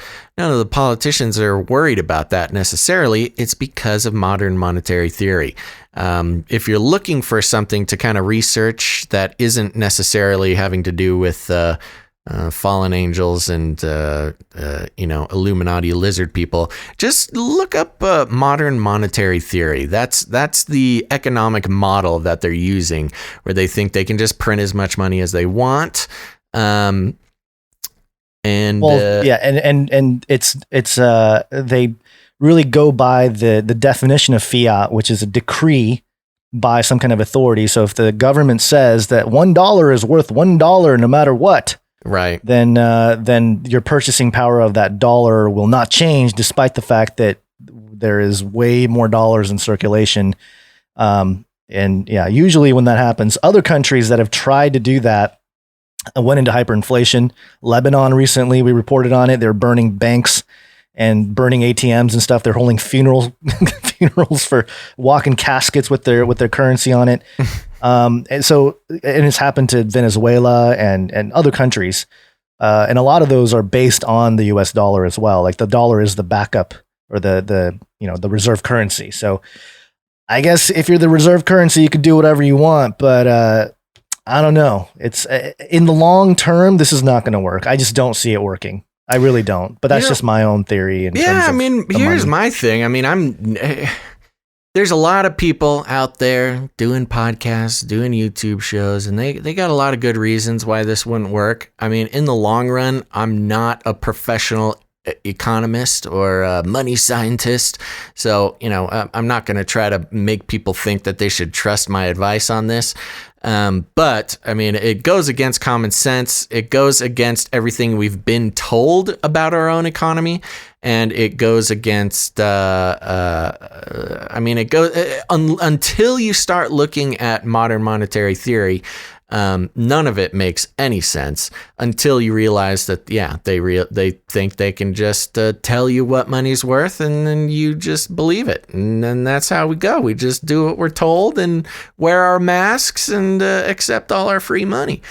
politicians are worried about that necessarily. It's because of modern monetary theory. If you're looking for something to kind of research that isn't necessarily having to do with fallen angels and Illuminati lizard people, just look up modern monetary theory. That's the economic model that they're using, where they think they can just print as much money as they want. And it's they really go by the definition of fiat, which is a decree by some kind of authority. So if the government says that $1 is worth $1 no matter what, right, then your purchasing power of that dollar will not change, despite the fact that there is way more dollars in circulation. And yeah, usually when that happens, other countries that have tried to do that went into hyperinflation. Lebanon recently, we reported on it. They're burning banks and burning ATMs and stuff. They're holding funerals for walking caskets with their currency on it. And it's happened to Venezuela and other countries. And a lot of those are based on the US dollar as well. Like the dollar is the backup or the reserve currency. So I guess if you're the reserve currency, you could do whatever you want, but I don't know. It's in the long term, this is not going to work. I just don't see it working. I really don't. But that's just my own theory. Here's my thing. I mean, there's a lot of people out there doing podcasts, doing YouTube shows, and they got a lot of good reasons why this wouldn't work. I mean, in the long run, I'm not a professional economist or a money scientist. So, I'm not going to try to make people think that they should trust my advice on this. But I mean, it goes against common sense. It goes against everything we've been told about our own economy. And it goes against, until you start looking at modern monetary theory, none of it makes any sense until you realize that, they think they can just tell you what money's worth, and then you just believe it. And then that's how we go. We just do what we're told and wear our masks and accept all our free money.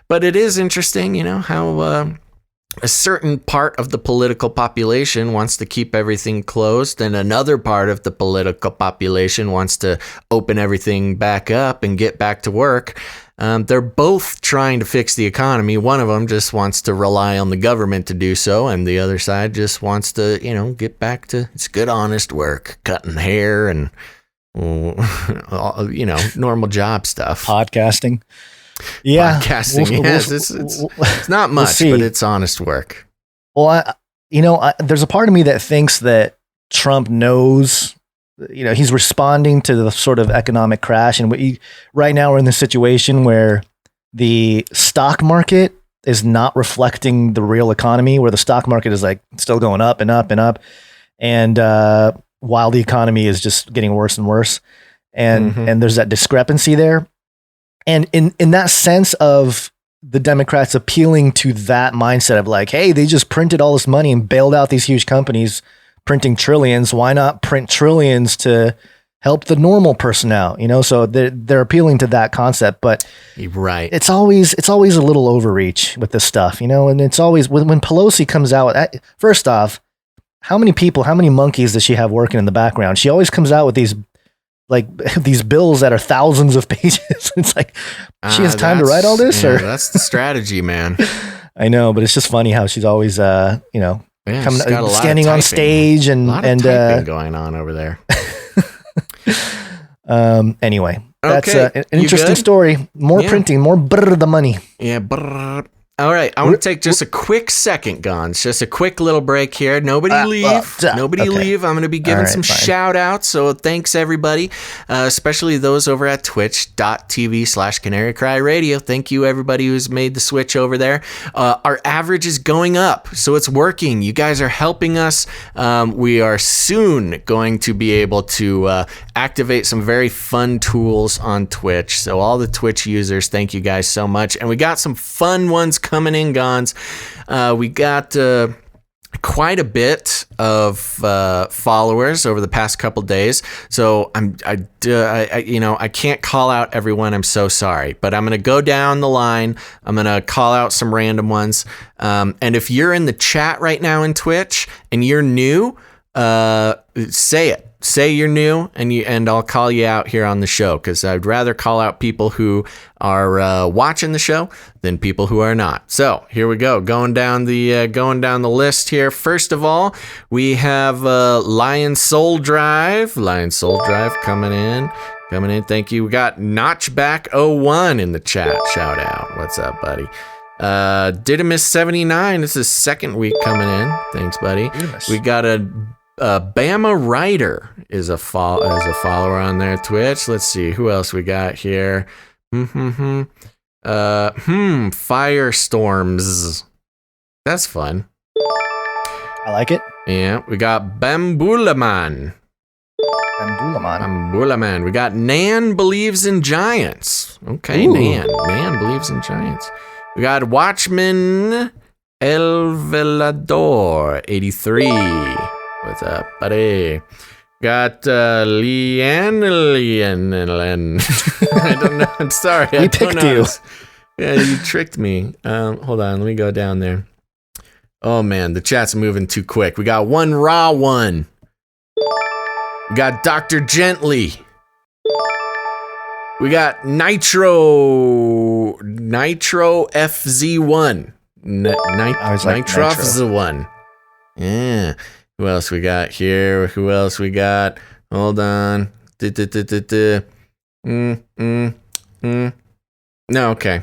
But it is interesting, how a certain part of the political population wants to keep everything closed, and another part of the political population wants to open everything back up and get back to work. They're both trying to fix the economy. One of them just wants to rely on the government to do so, and the other side just wants to, get back to it's good, honest work, cutting hair and, normal job stuff. Podcasting. Yeah. Podcasting, yes. It's not much, but it's honest work. Well, there's a part of me that thinks that Trump knows, he's responding to the sort of economic crash. And right now we're in this situation where the stock market is not reflecting the real economy, where the stock market is like still going up and up and up. And while the economy is just getting worse and worse. And there's that discrepancy there. And in that sense of the Democrats appealing to that mindset of like, hey, they just printed all this money and bailed out these huge companies printing trillions. Why not print trillions to help the normal person out? So they're appealing to that concept, but right. It's always a little overreach with this stuff, and it's always when Pelosi comes out with, first off, how many monkeys does she have working in the background? She always comes out with these bills that are thousands of pages. It's like, she has time to write all this, or that's the strategy, man. I know, but it's just funny how she's always, standing on stage and typing going on over there. Anyway, that's an interesting story. More printing, more the money. Yeah. Brr. All right, I want to take just a quick second, Gons. Just a quick little break here. Nobody leave. Nobody leave. I'm going to be giving some shout outs. So thanks, everybody, especially those over at twitch.tv/Canary Cry Radio. Thank you, everybody who's made the switch over there. Our average is going up, so it's working. You guys are helping us. We are soon going to be able to activate some very fun tools on Twitch. So all the Twitch users, thank you guys so much. And we got some fun ones coming in, Gons. We got quite a bit of followers over the past couple days, so I can't call out everyone. I'm so sorry, but I'm gonna go down the line. I'm gonna call out some random ones. And if you're in the chat right now in Twitch and you're new, say it. Say you're new, and I'll call you out here on the show, because I'd rather call out people who are watching the show than people who are not. So here we go, going down the list here. First of all, we have Lion Soul Drive coming in. Thank you. We got Notchback01 in the chat. Shout out. What's up, buddy? Didymus79. This is second week coming in. Thanks, buddy. We got a Bama Ryder is a follower on their Twitch. Let's see who else we got here. Firestorms. That's fun. I like it. Yeah, we got Bambulaman. We got Nan Believes in Giants. Okay, ooh. Nan Believes in Giants. We got Watchman El Velador 83. What's up, buddy? Got Leanne. I don't know. I'm sorry. I don't know. You. Yeah, you tricked me. Hold on. Let me go down there. Oh, man. The chat's moving too quick. We got One Raw One. We got Dr. Gently. We got Nitro FZ1. Nitro FZ1. Yeah. Who else we got here? Hold on. No, okay.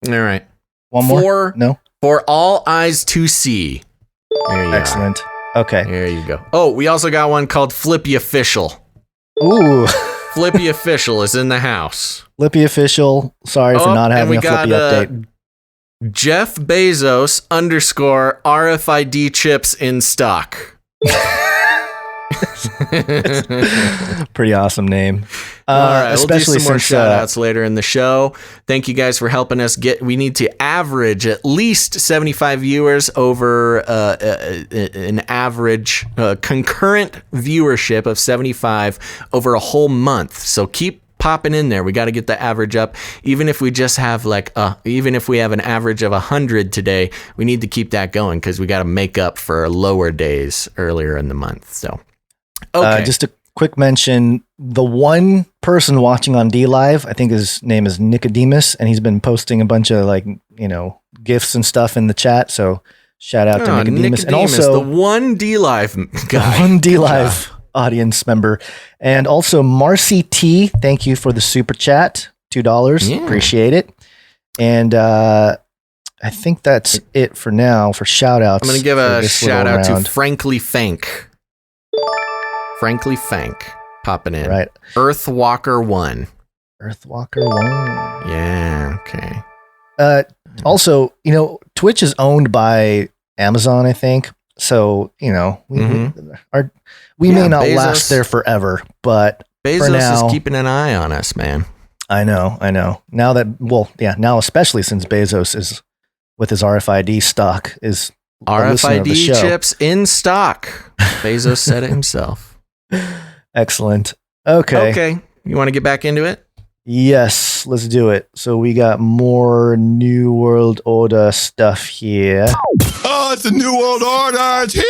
All right. One more? No. For all eyes to see. There you Excellent. Are. Okay. There you go. Oh, we also got one called Flippy Official. Ooh. Flippy Official is in the house. Flippy Official. Sorry for not having a Flippy update. Jeff Bezos _ RFID chips in stock. Pretty awesome name. All right, especially we'll do some more shout outs later in the show. Thank you guys for helping us we need to average at least 75 viewers over an average concurrent viewership of 75 over a whole month. So keep popping in there. We got to get the average up. Even if we just have even if we have an average of 100 today, we need to keep that going because we got to make up for lower days earlier in the month. So, okay. Just a quick mention, the one person watching on DLive, I think his name is Nicodemus, and he's been posting a bunch of GIFs and stuff in the chat. So shout out to Nicodemus. And also the one DLive guy. The one DLive audience member. And also Marcy T, thank you for the super chat. $2. Yeah. Appreciate it. And I think that's it for now for shout outs. I'm going to give a shout out to Frankly Fank. Frankly Fank popping in. Right. Earthwalker 1. Earthwalker 1. Yeah, okay. Also, Twitch is owned by Amazon, I think. So, we may not Bezos, last there forever, but Bezos for now, is keeping an eye on us, man. I know. Now especially since Bezos is with his RFID stock is RFID chips in stock. Bezos said it himself. Excellent. Okay. You want to get back into it? Yes, let's do it. So we got more New World Order stuff here. Oh, it's the New World Order. It's here.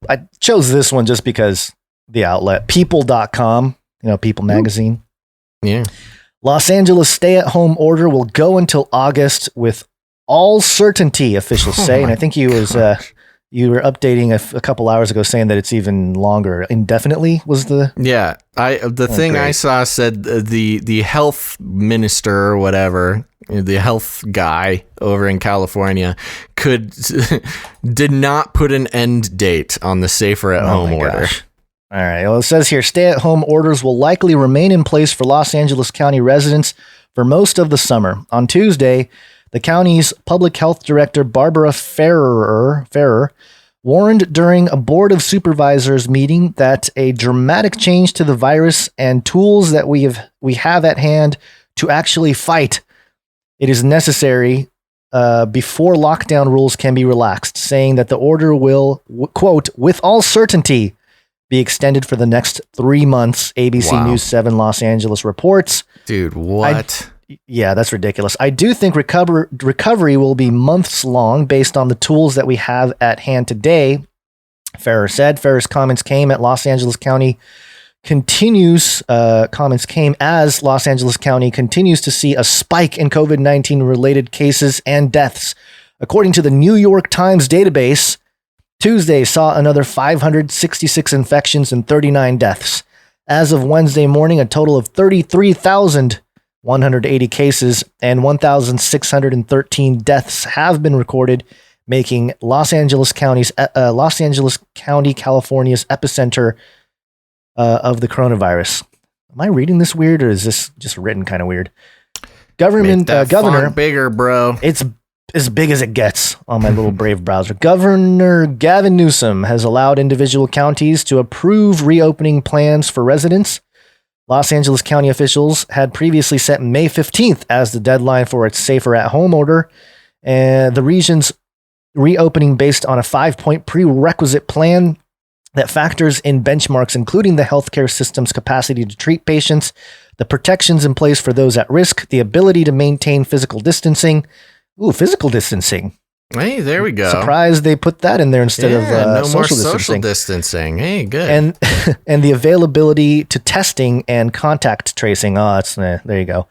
I chose this one just because the outlet, people.com, People magazine. Yeah. Los Angeles stay-at-home order will go until August with all certainty, officials say. And I think you were updating a couple hours ago saying that it's even longer. Indefinitely was the... Yeah. Thing I saw said the health minister or whatever, the health guy over in California did not put an end date on the safer at home order. Gosh. All right. Well, it says here, stay-at-home orders will likely remain in place for Los Angeles County residents for most of the summer. On Tuesday, the county's public health director, Barbara Ferrer, warned during a Board of Supervisors meeting that a dramatic change to the virus and tools that we have at hand to actually fight it is necessary before lockdown rules can be relaxed, saying that the order will, quote, with all certainty, be extended for the next 3 months, ABC News 7 Los Angeles reports. Dude, what? Yeah, that's ridiculous. I do think recovery will be months long based on the tools that we have at hand today, Ferrer said. Ferrer's comments came as Los Angeles County continues to see a spike in COVID-19 related cases and deaths. According to the New York Times database, Tuesday saw another 566 infections and 39 deaths. As of Wednesday morning, a total of 33,000 180 cases and 1,613 deaths have been recorded, making Los Angeles County, California's epicenter of the coronavirus. Am I reading this weird, or is this just written kind of weird? Governor, font bigger, bro. It's as big as it gets on my little Brave browser. Governor Gavin Newsom has allowed individual counties to approve reopening plans for residents. Los Angeles County officials had previously set May 15th as the deadline for its safer at home order, and the region's reopening based on a 5-point prerequisite plan that factors in benchmarks, including the healthcare system's capacity to treat patients, the protections in place for those at risk, the ability to maintain physical distancing. Ooh, physical distancing. Hey, there we go. Surprised they put that in there instead of no social more distancing. social distancing. Hey, good. And the availability to testing and contact tracing. Oh, there you go.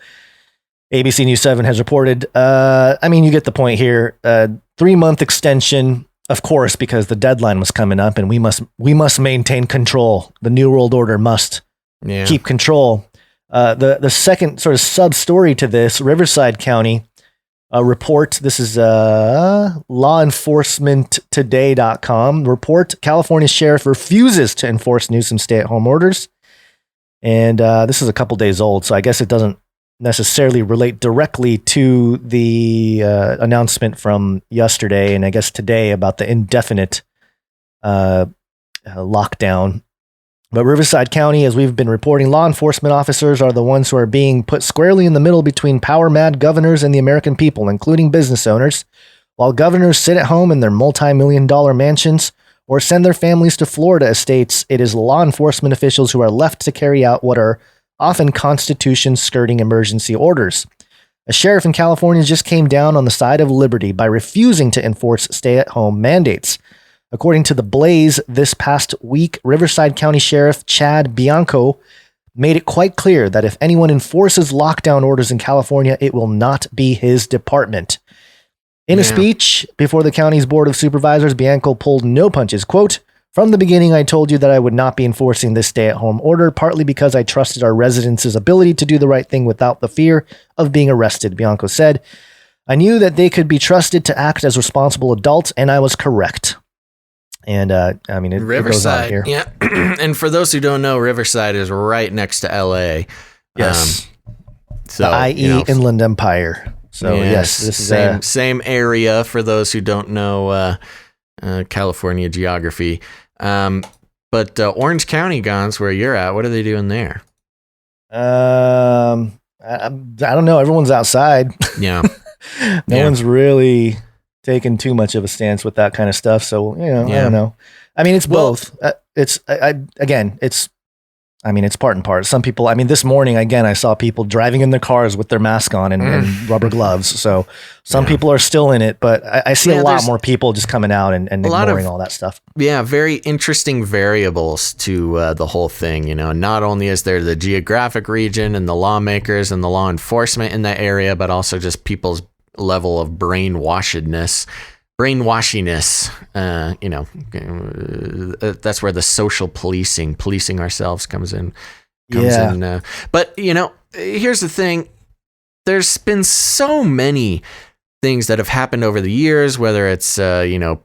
ABC News 7 has reported. You get the point here. 3-month extension, of course, because the deadline was coming up, and we must maintain control. The New World Order must keep control. The second sort of sub story to this, Riverside County. A report. This is lawenforcementtoday.com. Report: California sheriff refuses to enforce Newsom's stay-at-home orders. And this is a couple days old, so I guess it doesn't necessarily relate directly to the announcement from yesterday and I guess today about the indefinite lockdown. But Riverside County, as we've been reporting, law enforcement officers are the ones who are being put squarely in the middle between power-mad governors and the American people, including business owners. While governors sit at home in their multi-million-dollar mansions or send their families to Florida estates, it is law enforcement officials who are left to carry out what are often Constitution-skirting emergency orders. A sheriff in California just came down on the side of liberty by refusing to enforce stay-at-home mandates. According to The Blaze, this past week, Riverside County Sheriff Chad Bianco made it quite clear that if anyone enforces lockdown orders in California, it will not be his department. In a speech before the county's Board of Supervisors, Bianco pulled no punches. Quote, "From the beginning, I told you that I would not be enforcing this stay-at-home order, partly because I trusted our residents' ability to do the right thing without the fear of being arrested," Bianco said. "I knew that they could be trusted to act as responsible adults, and I was correct." And it Riverside, goes on here. yeah. And for those who don't know, Riverside is right next to LA. Yes. So the IE Inland Empire. So yes, this is same area for those who don't know California geography. But Orange County, Gons, where you're at, what are they doing there? I don't know. Everyone's outside. Yeah. No one's really taking too much of a stance with that kind of stuff. So, I don't know. I mean, it's both. It's part and part. Some people, this morning, again, I saw people driving in their cars with their mask on and rubber gloves. So some people are still in it, but I see a lot more people just coming out and ignoring all that stuff. Yeah. Very interesting variables to the whole thing. Not only is there the geographic region and the lawmakers and the law enforcement in that area, but also just people's level of brainwashiness, that's where the social policing ourselves comes in. But here's the thing. There's been so many things that have happened over the years, whether it's,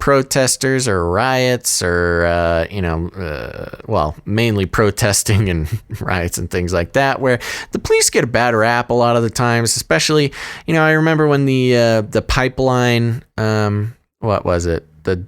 protesters or riots or, mainly protesting and riots and things like that, where the police get a bad rap a lot of the times, especially, I remember when the pipeline, what was it? The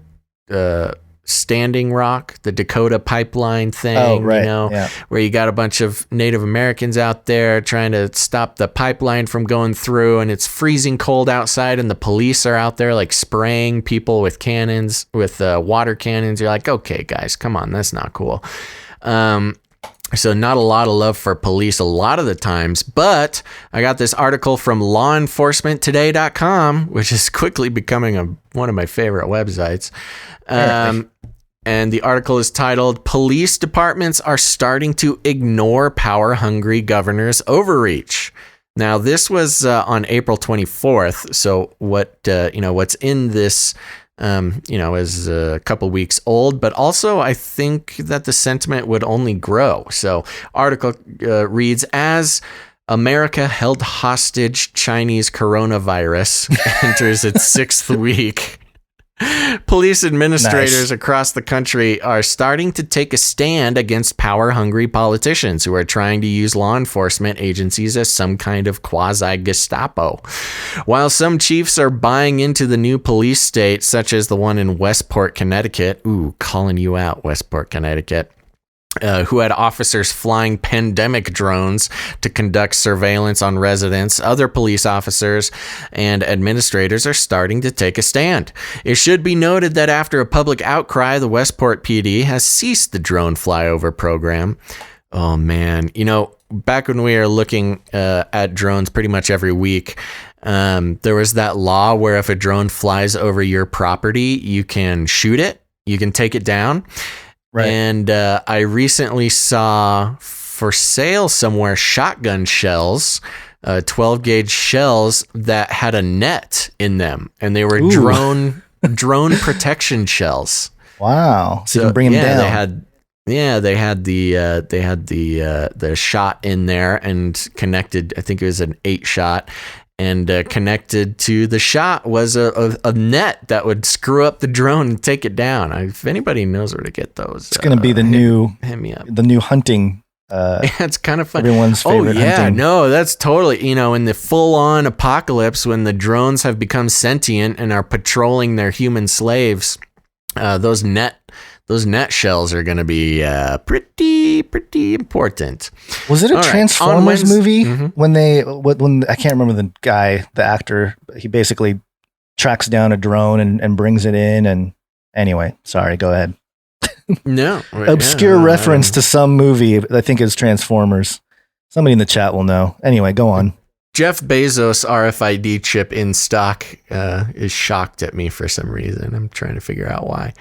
Standing Rock, the Dakota pipeline thing, where you got a bunch of Native Americans out there trying to stop the pipeline from going through, and it's freezing cold outside, and the police are out there like spraying people with cannons, with water cannons. You're like, okay, guys, come on, that's not cool. So not a lot of love for police a lot of the times, but I got this article from lawenforcementtoday.com, which is quickly becoming one of my favorite websites. And the article is titled, "Police Departments Are Starting to Ignore Power-Hungry Governors' Overreach." Now, this was on April 24th. So what's in this, is a couple weeks old, but also I think that the sentiment would only grow. So article reads, as America held hostage Chinese coronavirus enters its 6th week. Police administrators across the country are starting to take a stand against power-hungry politicians who are trying to use law enforcement agencies as some kind of quasi-Gestapo. While some chiefs are buying into the new police state, such as the one in Westport, Connecticut, calling you out, Westport, Connecticut, who had officers flying pandemic drones to conduct surveillance on residents, other police officers and administrators are starting to take a stand. It should be noted that after a public outcry, the Westport PD has ceased the drone flyover program. Oh man, back when we were looking at drones pretty much every week, there was that law where if a drone flies over your property, you can shoot it, you can take it down. Right. And I recently saw for sale somewhere shotgun shells, 12 gauge shells that had a net in them, and they were drone protection shells. Wow! So you can bring them down. They had the shot in there and connected. I think it was an 8-shot. And connected to the shot was a net that would screw up the drone and take it down. If anybody knows where to get those, it's going to be hit me up. The new hunting. It's kind of fun. Everyone's favorite hunting. No, that's totally, in the full-on apocalypse when the drones have become sentient and are patrolling their human slaves, those net shells are going to be pretty important. Was it a Transformers movie when I can't remember the guy, the actor, he basically tracks down a drone and brings it in, and anyway, sorry, go ahead. No. Obscure reference to some movie, I think it's Transformers. Somebody in the chat will know. Anyway, go on. Jeff Bezos' RFID chip in stock is shocked at me for some reason. I'm trying to figure out why.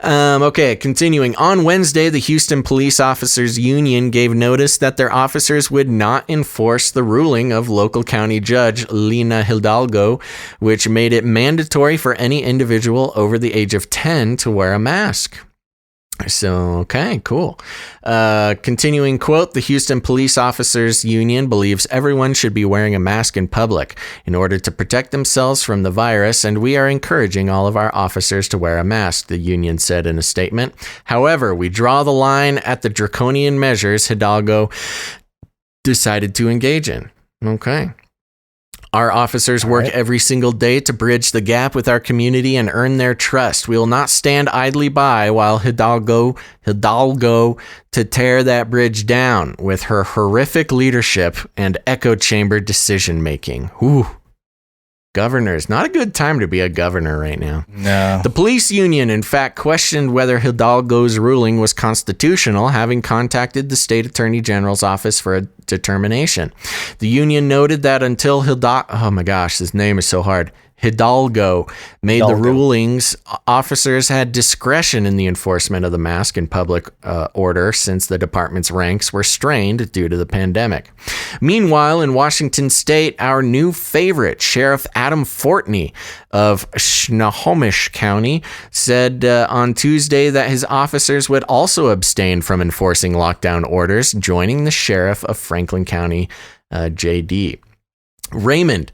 Okay, continuing. On Wednesday, the Houston Police Officers Union gave notice that their officers would not enforce the ruling of local county judge Lina Hidalgo, which made it mandatory for any individual over the age of 10 to wear a mask. So, okay, cool. Continuing quote, the Houston Police Officers Union believes everyone should be wearing a mask in public in order to protect themselves from the virus, and we are encouraging all of our officers to wear a mask, the union said in a statement. However, we draw the line at the draconian measures Hidalgo decided to engage in. Okay. Our officers work every single day to bridge the gap with our community and earn their trust. We will not stand idly by while Hidalgo to tear that bridge down with her horrific leadership and echo chamber decision making. Ooh. Governors, not a good time to be a governor right now. No. The police union, in fact, questioned whether Hidalgo's ruling was constitutional, having contacted the state attorney general's office for a determination. The union noted that until his name is so hard. Hidalgo made the rulings, officers had discretion in the enforcement of the mask in public order since the department's ranks were strained due to the pandemic. Meanwhile, in Washington state, our new favorite, Sheriff Adam Fortney of Snohomish County, said on Tuesday that his officers would also abstain from enforcing lockdown orders, joining the sheriff of Franklin County, JD. Raymond,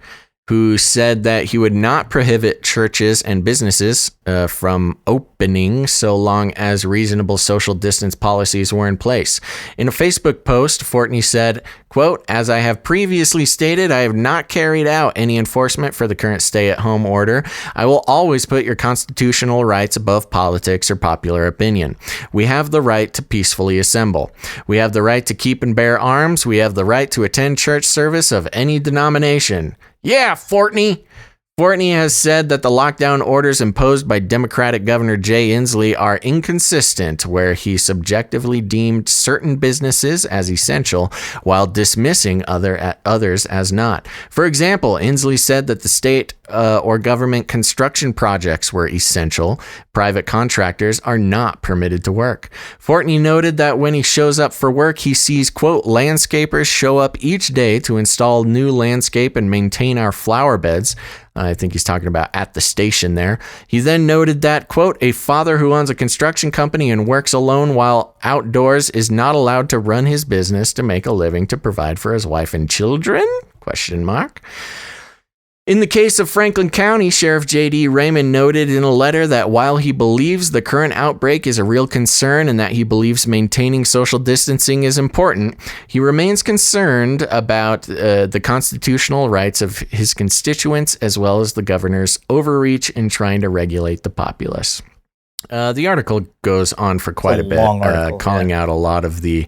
who said that he would not prohibit churches and businesses from opening so long as reasonable social distance policies were in place. In a Facebook post, Fortney said, quote, "As I have previously stated, I have not carried out any enforcement for the current stay-at-home order. I will always put your constitutional rights above politics or popular opinion. We have the right to peacefully assemble. We have the right to keep and bear arms. We have the right to attend church service of any denomination." Yeah, Fortney. Fortney has said that the lockdown orders imposed by Democratic Governor Jay Inslee are inconsistent, where he subjectively deemed certain businesses as essential while dismissing others as not. For example, Inslee said that the state or government construction projects were essential. Private contractors are not permitted to work. Fortney noted that when he shows up for work, he sees, quote, "landscapers show up each day to install new landscape and maintain our flower beds. I think he's talking about at the station there. He then noted that, quote, a father who owns a construction company and works alone while outdoors is not allowed to run his business to make a living to provide for his wife and children? Question mark. In the case of Franklin County, Sheriff J.D. Raymond noted in a letter that while he believes the current outbreak is a real concern and that he believes maintaining social distancing is important, he remains concerned about the constitutional rights of his constituents as well as the governor's overreach in trying to regulate the populace. The article goes on for quite a bit, calling out a lot of the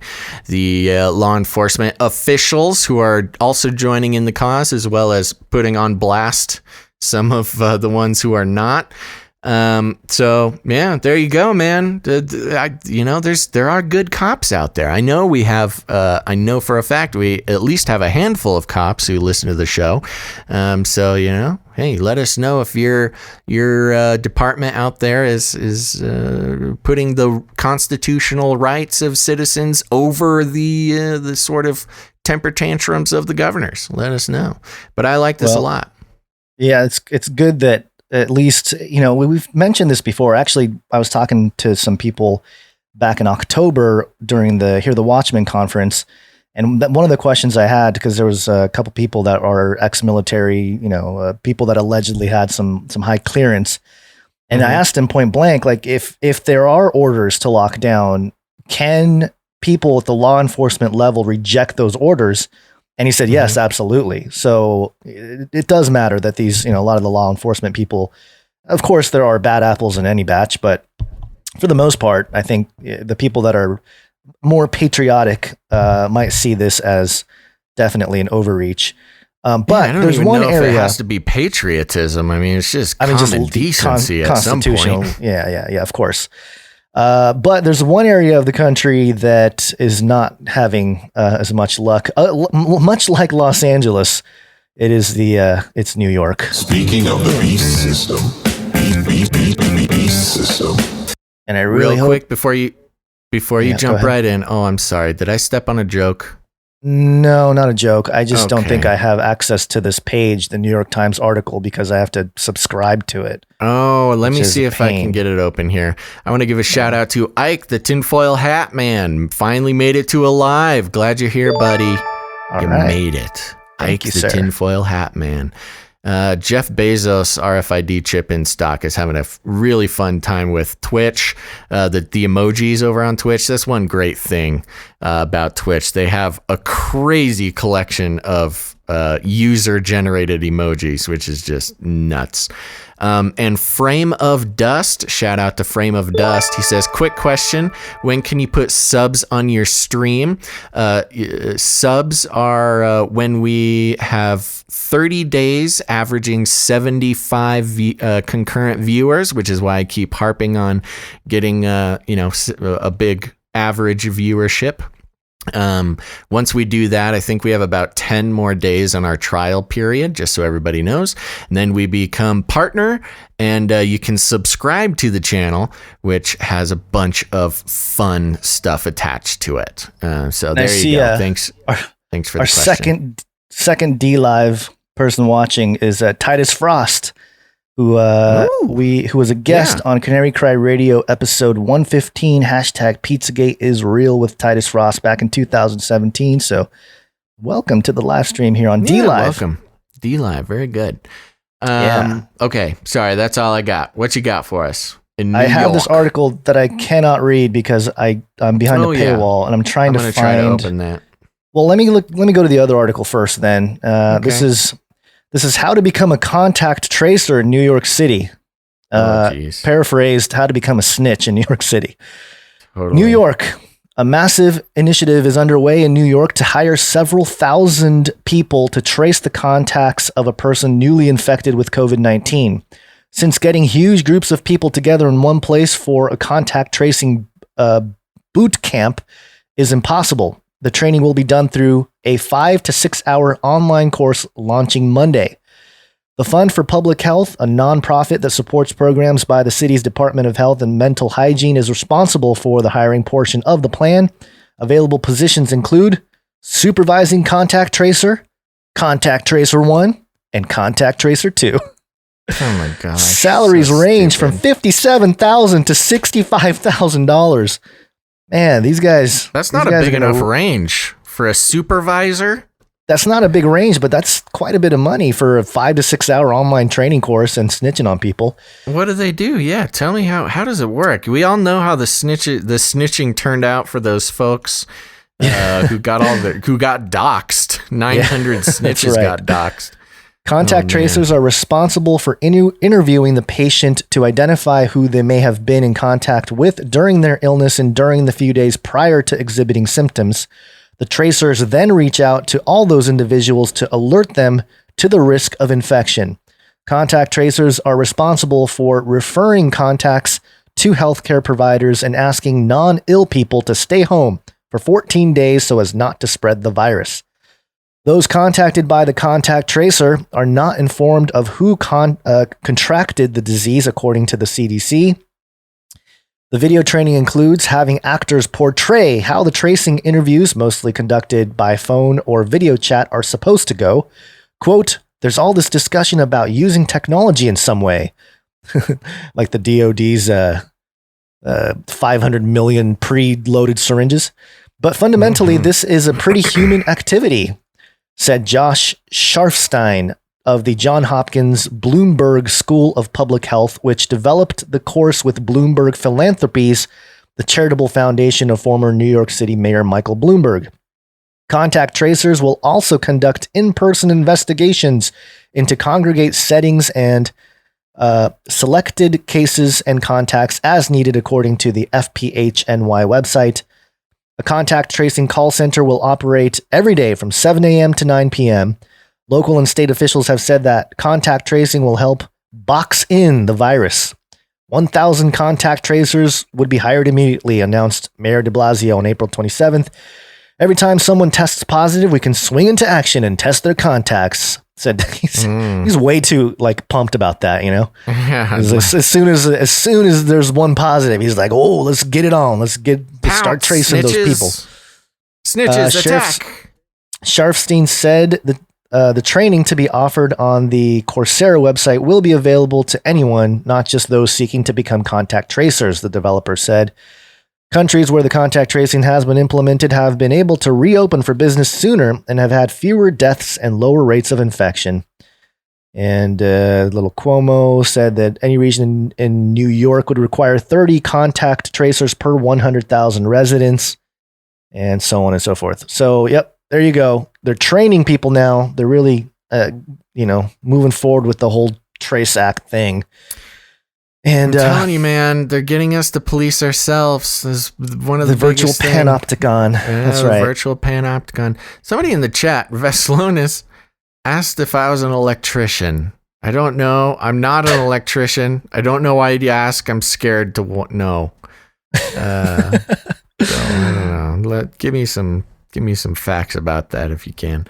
law enforcement officials who are also joining in the cause, as well as putting on blast some of the ones who are not. So yeah, there you go, man. There are good cops out there. I know we have. I know for a fact we at least have a handful of cops who listen to the show. So hey, let us know if your department out there is putting the constitutional rights of citizens over the sort of temper tantrums of the governors. Let us know. But I like this a lot. Yeah, it's good that at least, we've mentioned this before. Actually, I was talking to some people back in October during the Hear the Watchman conference. And one of the questions I had, because there was a couple people that are ex-military, people that allegedly had some high clearance. And I asked him point blank, like, if there are orders to lock down, can people at the law enforcement level reject those orders? And he said, yes, absolutely. So it does matter that these, a lot of the law enforcement people, of course, there are bad apples in any batch, but for the most part, I think the people that are more patriotic might see this as definitely an overreach. But there's one area. If it has to be patriotism. I mean, it's just common decency at some point. Yeah, of course. But there's one area of the country that is not having as much luck, much like Los Angeles. It's New York. Speaking of the beast system, beast system. And I really real quick before you jump right in. Oh, I'm sorry. Did I step on a joke? No, not a joke. I just don't think I have access to this page, the New York Times article, because I have to subscribe to it. Oh, let me see if I can get it open here. I want to give a shout out to Ike, the tinfoil hat man. Finally made it to Alive. Glad you're here, buddy. You made it. Ike, the tinfoil hat man. Jeff Bezos RFID chip in stock is having a really fun time with Twitch. The emojis over on Twitch. That's one great thing about Twitch. They have a crazy collection of user generated emojis, which is just nuts. And Frame of Dust, shout out to Frame of Dust. He says, quick question. When can you put subs on your stream? Subs are when we have 30 days averaging 75 concurrent viewers, which is why I keep harping on getting, a big average viewership. Once we do that, I think we have about 10 more days on our trial period, just so everybody knows. And then we become partner, and you can subscribe to the channel, which has a bunch of fun stuff attached to it. So there you go. Thanks for the question. Our second D Live person watching is Titus Frost, who was a guest on Canary Cry Radio episode 115, #Pizzagate is real with Titus Frost back in 2017. So welcome to the live stream here on D Live. Welcome. D Live. Very good. Okay. Sorry. That's all I got. What you got for us? I have this article that I cannot read because I'm behind a paywall and I'm trying to try to open that. Well, let me go to the other article first then. This is how to become a contact tracer in New York City. Paraphrased, how to become a snitch in New York City. Totally. New York. A massive initiative is underway in New York to hire several thousand people to trace the contacts of a person newly infected with COVID-19. Since getting huge groups of people together in one place for a contact tracing boot camp is impossible, the training will be done through a 5 to 6 hour online course launching Monday. The Fund for Public Health, a nonprofit that supports programs by the city's Department of Health and Mental Hygiene, is responsible for the hiring portion of the plan. Available positions include Supervising Contact Tracer, Contact Tracer 1, and Contact Tracer 2. Oh my gosh. Salaries so range stupid. from $57,000 to $65,000. Man, these guys. That's not these a guys big are gonna- enough range for a supervisor. That's not a big range, but that's quite a bit of money for a 5 to 6 hour online training course and snitching on people. What do they do? Yeah, tell me how does it work? We all know how the snitching turned out for those folks who got doxxed. 900 snitches right. got doxxed. Contact tracers are responsible for interviewing the patient to identify who they may have been in contact with during their illness and during the few days prior to exhibiting symptoms. The tracers then reach out to all those individuals to alert them to the risk of infection. Contact tracers are responsible for referring contacts to healthcare providers and asking non-ill people to stay home for 14 days so as not to spread the virus. Those contacted by the contact tracer are not informed of who contracted the disease, according to the CDC. The video training includes having actors portray how the tracing interviews, mostly conducted by phone or video chat, are supposed to go. Quote, there's all this discussion about using technology in some way, like the DOD's 500 million pre-loaded syringes. But fundamentally, this is a pretty human activity, said Josh Scharfstein of the Johns Hopkins Bloomberg School of Public Health, which developed the course with Bloomberg Philanthropies, the charitable foundation of former New York City Mayor Michael Bloomberg. Contact tracers will also conduct in-person investigations into congregate settings and selected cases and contacts as needed, according to the FPHNY website. A contact tracing call center will operate every day from 7 a.m. to 9 p.m. Local and state officials have said that contact tracing will help box in the virus. 1,000 contact tracers would be hired immediately, announced Mayor de Blasio on April 27th. Every time someone tests positive, we can swing into action and test their contacts. Said he's way too pumped about that, you know. Yeah. As soon as there's one positive, he's like, "Oh, let's get it on. Let's start tracing those people." Snitches attack. Scharfstein said that the training to be offered on the Coursera website will be available to anyone, not just those seeking to become contact tracers, the developer said. Countries where the contact tracing has been implemented have been able to reopen for business sooner and have had fewer deaths and lower rates of infection. And little Cuomo said that any region in New York would require 30 contact tracers per 100,000 residents, and so on and so forth. So, yep, there you go. They're training people now. They're really, moving forward with the whole Trace Act thing. And I'm telling you, man, they're getting us to police ourselves. This is one of the virtual biggest panopticon. That's right. Virtual panopticon. Somebody in the chat, Veslonis, asked if I was an electrician. I don't know. I'm not an electrician. I don't know why you ask. I'm scared to know. So, I don't know. Give me some facts about that if you can.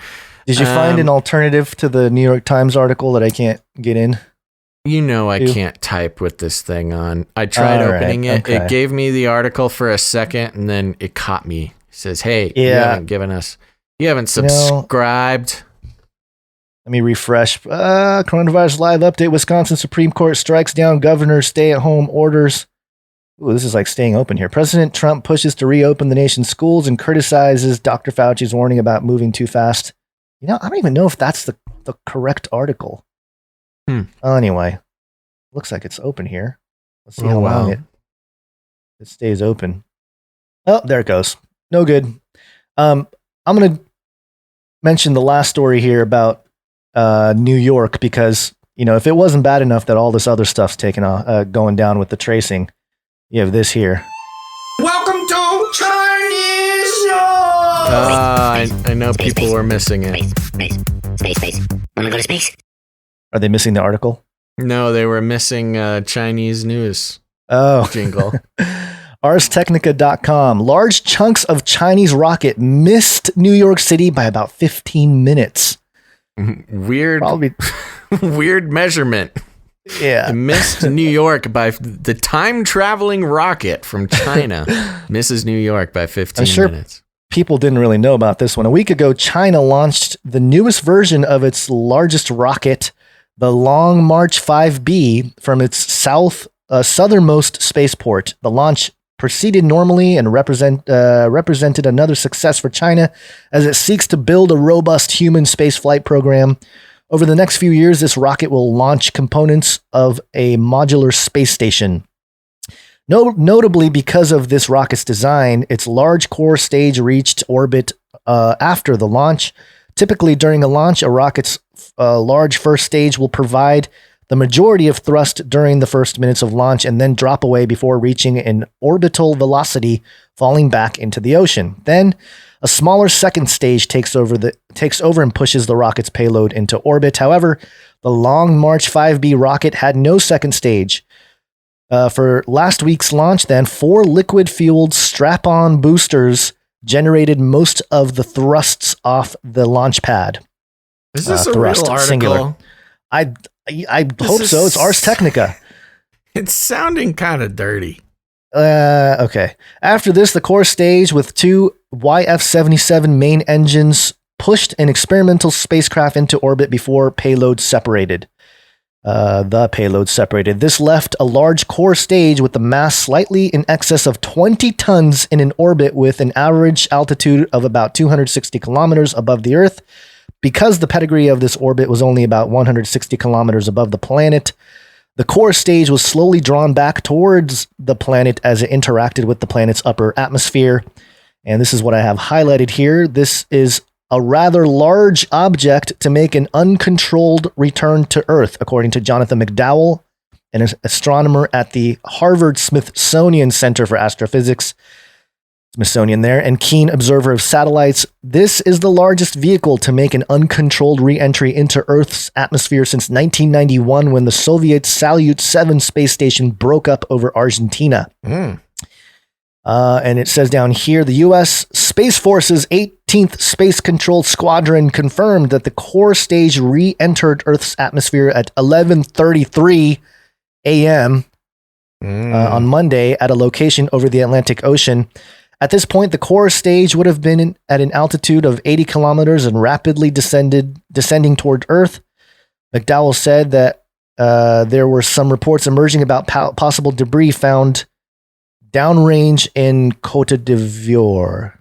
Did you find an alternative to the New York Times article that I can't get in? You know I can't type with this thing on. I tried opening it. Okay. It gave me the article for a second, and then it caught me. It says, hey, you haven't subscribed. Let me refresh. Coronavirus live update. Wisconsin Supreme Court strikes down governor's stay-at-home orders. Ooh, this is like staying open here. President Trump pushes to reopen the nation's schools and criticizes Dr. Fauci's warning about moving too fast. I don't even know if that's the correct article. Anyway, looks like it's open here. Let's see how long it stays open. Oh, there it goes. No good. I'm going to mention the last story here about New York because, if it wasn't bad enough that all this other stuff's going down with the tracing, you have this here. Welcome to Chinese I know people were missing it. Space. Wanna go to space? Are they missing the article? No, they were missing Chinese news jingle. ArsTechnica.com. Large chunks of Chinese rocket missed New York City by about 15 minutes. Weird measurement. Yeah. It missed New York by the time-traveling rocket from China misses New York by 15 minutes. People didn't really know about this one. A week ago, China launched the newest version of its largest rocket, the Long March 5B from its southernmost spaceport. The launch proceeded normally and represented another success for China as it seeks to build a robust human spaceflight program. Over the next few years, this rocket will launch components of a modular space station. Notably, because of this rocket's design, its large core stage reached orbit after the launch. Typically, during a launch, a rocket's large first stage will provide the majority of thrust during the first minutes of launch and then drop away before reaching an orbital velocity, falling back into the ocean. Then, a smaller second stage takes over and pushes the rocket's payload into orbit. However, the Long March 5B rocket had no second stage. For last week's launch, then, 4 liquid-fueled strap-on boosters generated most of the thrusts off the launch pad. Is this a real article? Singular. I hope so. It's Ars Technica. It's sounding kind of dirty. Okay. After this, the core stage with 2 YF-77 main engines pushed an experimental spacecraft into orbit before payload separated. This left a large core stage with the mass slightly in excess of 20 tons in an orbit with an average altitude of about 260 kilometers above the Earth. Because the pedigree of this orbit was only about 160 kilometers above the planet, the core stage was slowly drawn back towards the planet as it interacted with the planet's upper atmosphere. And this is what I have highlighted here. This is a rather large object to make an uncontrolled return to Earth, according to Jonathan McDowell, an astronomer at the Harvard-Smithsonian Center for Astrophysics, Smithsonian there, and keen observer of satellites. This is the largest vehicle to make an uncontrolled re-entry into Earth's atmosphere since 1991, when the Soviet Salyut 7 space station broke up over Argentina. And it says down here, the U.S. Space Force's 18th Space Control Squadron confirmed that the core stage re-entered Earth's atmosphere at 11:33 a.m. On Monday at a location over the Atlantic Ocean. At this point, the core stage would have been at an altitude of 80 kilometers and rapidly descending toward Earth. McDowell said that there were some reports emerging about possible debris found downrange in Côte d'Ivoire.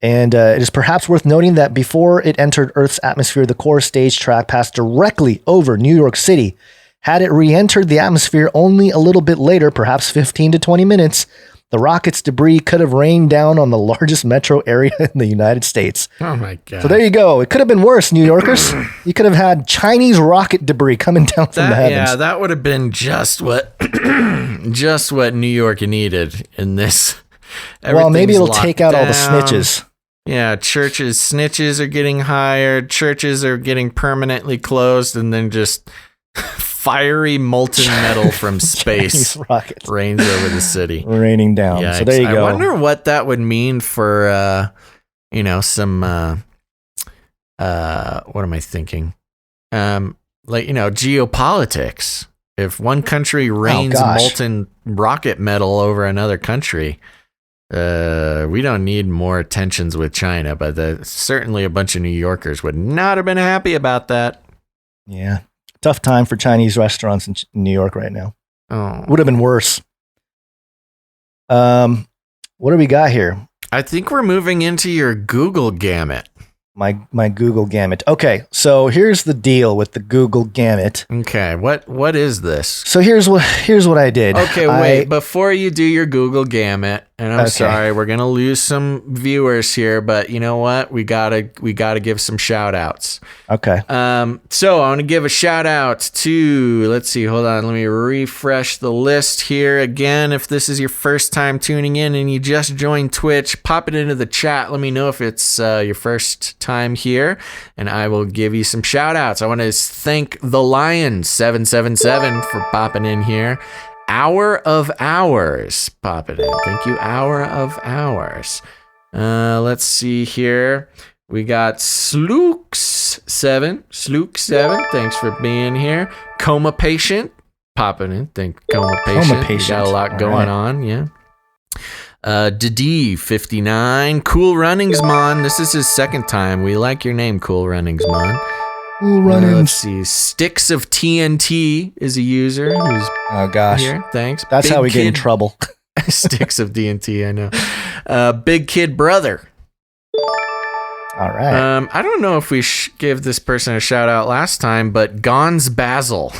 And it is perhaps worth noting that before it entered Earth's atmosphere, the core stage track passed directly over New York City. Had it re-entered the atmosphere only a little bit later, perhaps 15 to 20 minutes, the rocket's debris could have rained down on the largest metro area in the United States. Oh my God. So there you go. It could have been worse, New Yorkers. You could have had Chinese rocket debris coming down from the heavens. Yeah, that would have been just what New York needed in this. Well, maybe it'll take out all the snitches. Yeah, snitches are getting hired, churches are getting permanently closed, and then just fiery molten metal from space rains over the city. Raining down. Yikes. So there you go. I wonder what that would mean for, some, what am I thinking? Geopolitics. If one country rains molten rocket metal over another country, we don't need more tensions with China, but certainly a bunch of New Yorkers would not have been happy about that. Yeah. Tough time for Chinese restaurants in New York right now. Oh. Would have been worse. What do we got here? I think we're moving into your Google gamut. My Google gamut. Okay, so here's the deal with the Google gamut. Okay, what is this? So here's what I did. Okay, wait, before you do your Google gamut, and I'm sorry, we're gonna lose some viewers here, but you know what? We gotta give some shout outs. Okay. So I want to give a shout out to, let's see, hold on, let me refresh the list here again. If this is your first time tuning in and you just joined Twitch, pop it into the chat. Let me know if it's your first time here, and I will give you some shout outs. I want to thank the Lion 777 for popping in here. Hour of Hours popping in. Thank you, Hour of Hours. Let's see here. We got Slooks7. Thanks for being here. Coma Patient popping in. Thank Coma Patient. We got a lot going on. Yeah. Didi59. Cool Runnings Mon. This is his second time. We like your name, Cool Runnings Mon. We'll run in. Let's see. Sticks of TNT is a user who's here. Thanks. That's how we get in trouble. Sticks of TNT, I know. Big Kid Brother. All right. I don't know if we gave this person a shout out last time, but Gons Basil.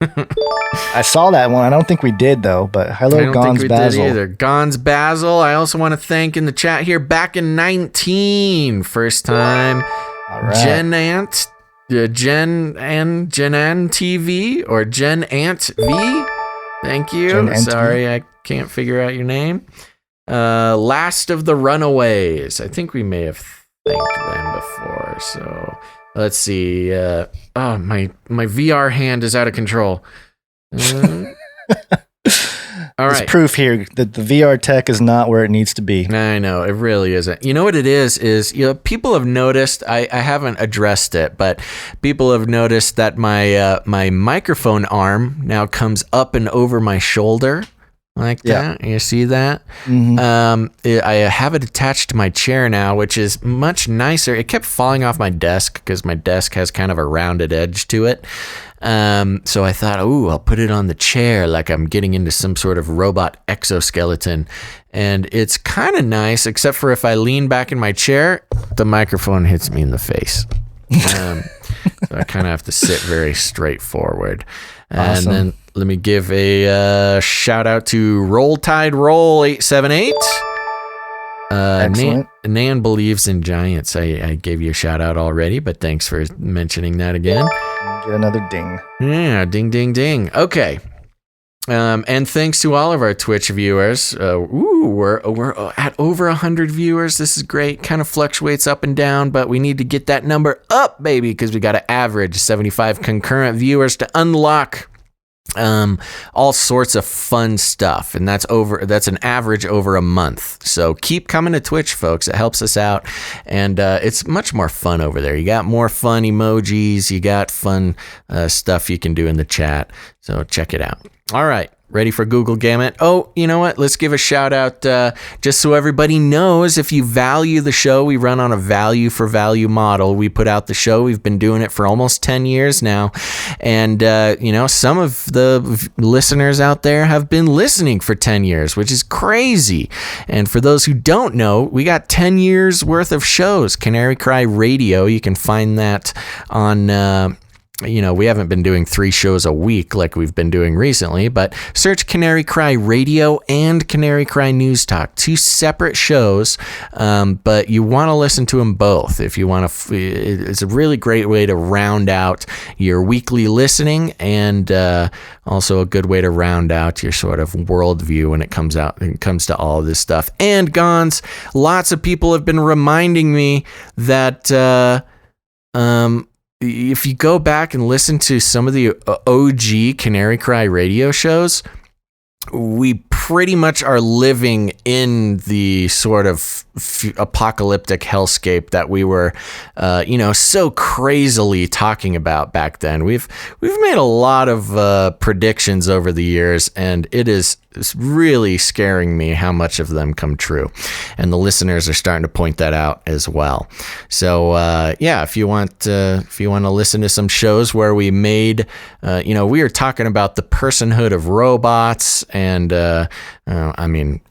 I saw that one. I don't think we did though, but hello, Gons Basil. Did either. Gons Basil. I also want to thank in the chat here back in 19, first time. All right. Jen Ant TV or Jen Ant V. Thank you. Sorry, I can't figure out your name. Last of the Runaways. I think we may have thanked them before. So let's see. My VR hand is out of control. All right. There's proof here that the VR tech is not where it needs to be. I know, it really isn't. You know what it is people have noticed, I haven't addressed it, but people have noticed that my microphone arm now comes up and over my shoulder like that. You see that? Mm-hmm. I have it attached to my chair now, which is much nicer. It kept falling off my desk because my desk has kind of a rounded edge to it. So I thought, I'll put it on the chair like I'm getting into some sort of robot exoskeleton. And it's kind of nice, except for if I lean back in my chair, the microphone hits me in the face. So I kind of have to sit very straightforward. Awesome. And then let me give a shout out to Roll Tide Roll 878. Excellent. Nan believes in giants. I gave you a shout out already, but thanks for mentioning that again. Get another ding. Yeah, ding, ding, ding. Okay. And thanks to all of our Twitch viewers. We're at over 100 viewers. This is great. Kind of fluctuates up and down, but we need to get that number up, baby, because we got to average 75 concurrent viewers to unlock all sorts of fun stuff, and that's an average over a month. So keep coming to Twitch, folks. It helps us out, and it's much more fun over there. You got more fun emojis, you got fun stuff you can do in the chat, so check it out. All right, ready for Google Gamut? Oh, you know what? Let's give a shout out just so everybody knows. If you value the show, we run on a value for value model. We put out the show. We've been doing it for almost 10 years now. And, some of the listeners out there have been listening for 10 years, which is crazy. And for those who don't know, we got 10 years worth of shows. Canary Cry Radio, you can find that on... we haven't been doing 3 shows a week like we've been doing recently, but search Canary Cry Radio and Canary Cry News Talk, 2 separate shows, but you want to listen to them both. If you want to, it's a really great way to round out your weekly listening, and also a good way to round out your sort of worldview when it comes to all of this stuff. And Gons, lots of people have been reminding me that if you go back and listen to some of the OG Canary Cry radio shows, we pretty much are living in the sort of apocalyptic hellscape that we were, so crazily talking about back then. We've made a lot of predictions over the years, and it's really scaring me how much of them come true. And the listeners are starting to point that out as well. So, if you want to listen to some shows where we made, we were talking about the personhood of robots and,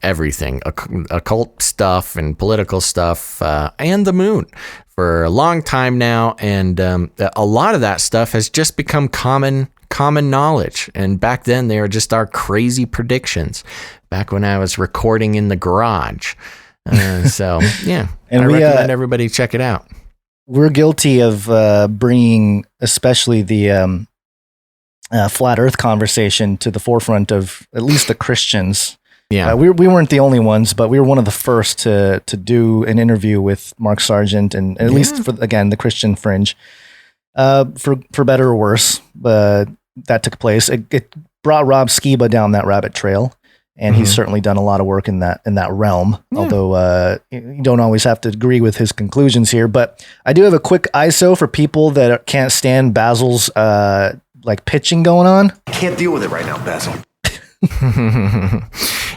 everything, occult stuff and political stuff, and the moon for a long time now. And a lot of that stuff has just become common knowledge. And back then they were just our crazy predictions back when I was recording in the garage. And I recommend everybody check it out. We're guilty of bringing especially the flat earth conversation to the forefront of at least the Christians. Yeah, we weren't the only ones, but we were one of the first to do an interview with Mark Sargent, and at least for, again, the Christian fringe, for better or worse, that took place. It brought Rob Skiba down that rabbit trail, and he's certainly done a lot of work in that realm. Yeah. Although you don't always have to agree with his conclusions here, but I do have a quick ISO for people that can't stand Basil's pitching going on. I can't deal with it right now, Basil.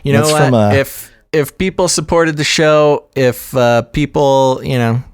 You know what? If people supported the show, if people,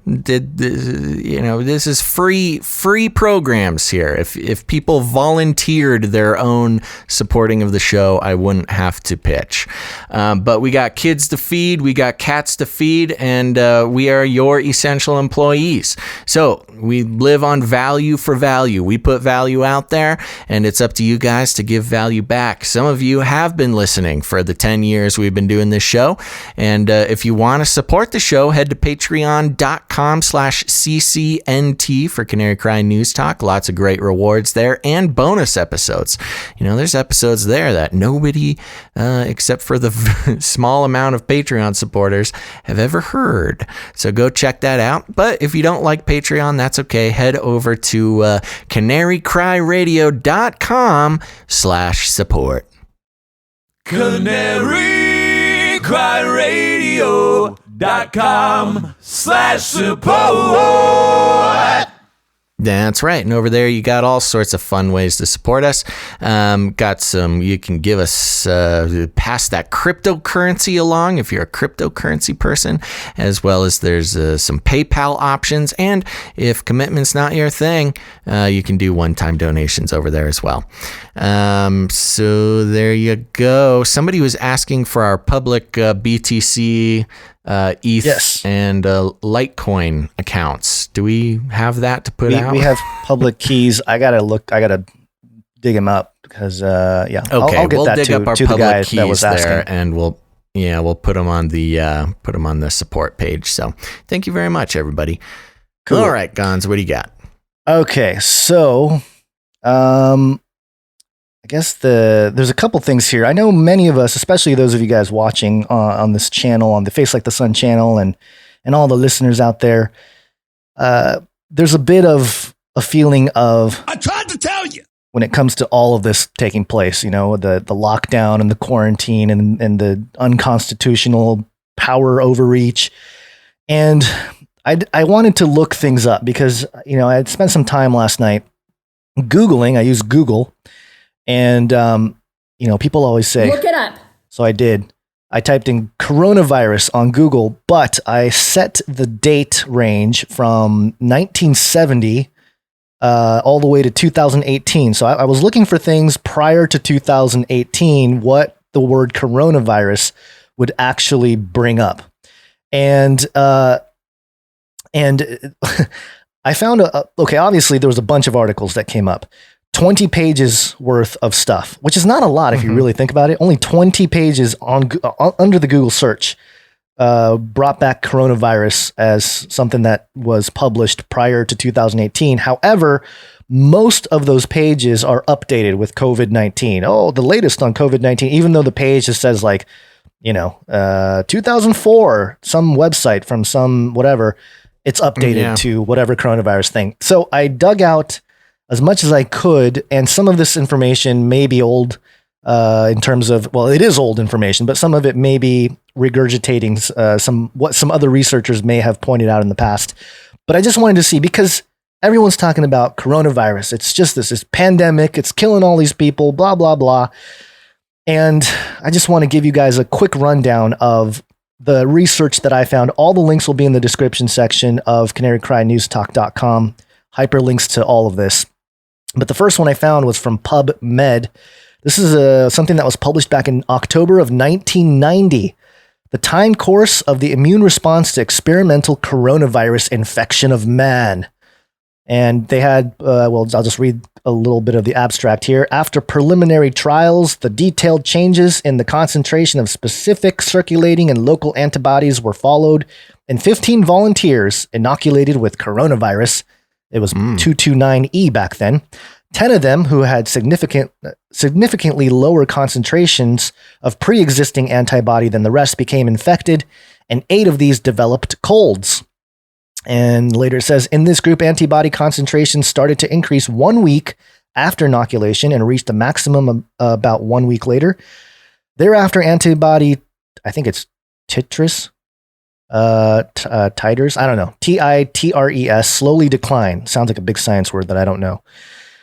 This is free programs here. If people volunteered their own supporting of the show, I wouldn't have to pitch. But we got kids to feed, we got cats to feed, and we are your essential employees. So we live on value for value. We put value out there, and it's up to you guys to give value back. Some of you have been listening for the 10 years we've been doing this show. And if you want to support the show, head to patreon.com/CCNT for Canary Cry News Talk. Lots of great rewards there and bonus episodes. There's episodes there that nobody, except for the small amount of Patreon supporters, have ever heard. So go check that out. But if you don't like Patreon, that's okay. Head over to canarycryradio.com/support. canarycryradio.com/support. That's right. And over there, you got all sorts of fun ways to support us. You can give us, pass that cryptocurrency along if you're a cryptocurrency person, as well as there's some PayPal options. And if commitment's not your thing, you can do one-time donations over there as well. So there you go. Somebody was asking for our public BTC ETH Yes. and Litecoin accounts. Do we have that to put out? We have public keys. I gotta dig them up because Okay, I'll get we'll that dig up our to the public guy keys that was asking. there, and we'll put them on the support page. So thank you very much, everybody. Cool. All right, Gons, what do you got? Okay, so I guess there's a couple things here. I know many of us, especially those of you guys watching on this channel, on the Face Like the Sun channel, and all the listeners out there, there's a bit of a feeling of, I tried to tell you. when it comes to all of this taking place, the lockdown and the quarantine and the unconstitutional power overreach. And I wanted to look things up because, I had spent some time last night Googling. I use Google. And, people always say, Look it up. So I did. I typed in coronavirus on Google, but I set the date range from 1970 all the way to 2018. So I was looking for things prior to 2018, what the word coronavirus would actually bring up. And I found obviously there was a bunch of articles that came up. 20 pages worth of stuff, which is not a lot if you really think about it. Only 20 pages under the Google search brought back coronavirus as something that was published prior to 2018. However, most of those pages are updated with COVID-19. Oh, the latest on COVID-19, even though the page just says 2004, some website from some whatever, it's updated to whatever coronavirus thing. So I dug out as much as I could, and some of this information may be old in terms of, it is old information, but some of it may be regurgitating what some other researchers may have pointed out in the past. But I just wanted to see, because everyone's talking about coronavirus. It's just this pandemic. It's killing all these people, blah, blah, blah. And I just want to give you guys a quick rundown of the research that I found. All the links will be in the description section of canarycrynewstalk.com. Hyperlinks to all of this. But the first one I found was from PubMed. This is something that was published back in October of 1990. The time course of the immune response to experimental coronavirus infection of man. And they had, I'll just read a little bit of the abstract here. After preliminary trials, the detailed changes in the concentration of specific circulating and local antibodies were followed in 15 volunteers inoculated with coronavirus. It was 229E back then. 10 of them who had significantly lower concentrations of pre-existing antibody than the rest became infected, and 8 of these developed colds. And later it says, in this group, antibody concentrations started to increase 1 week after inoculation and reached a maximum about 1 week later. Thereafter, antibody, I think it's titers, titers, I don't know, TITRES, slowly decline. Sounds like a big science word that I don't know.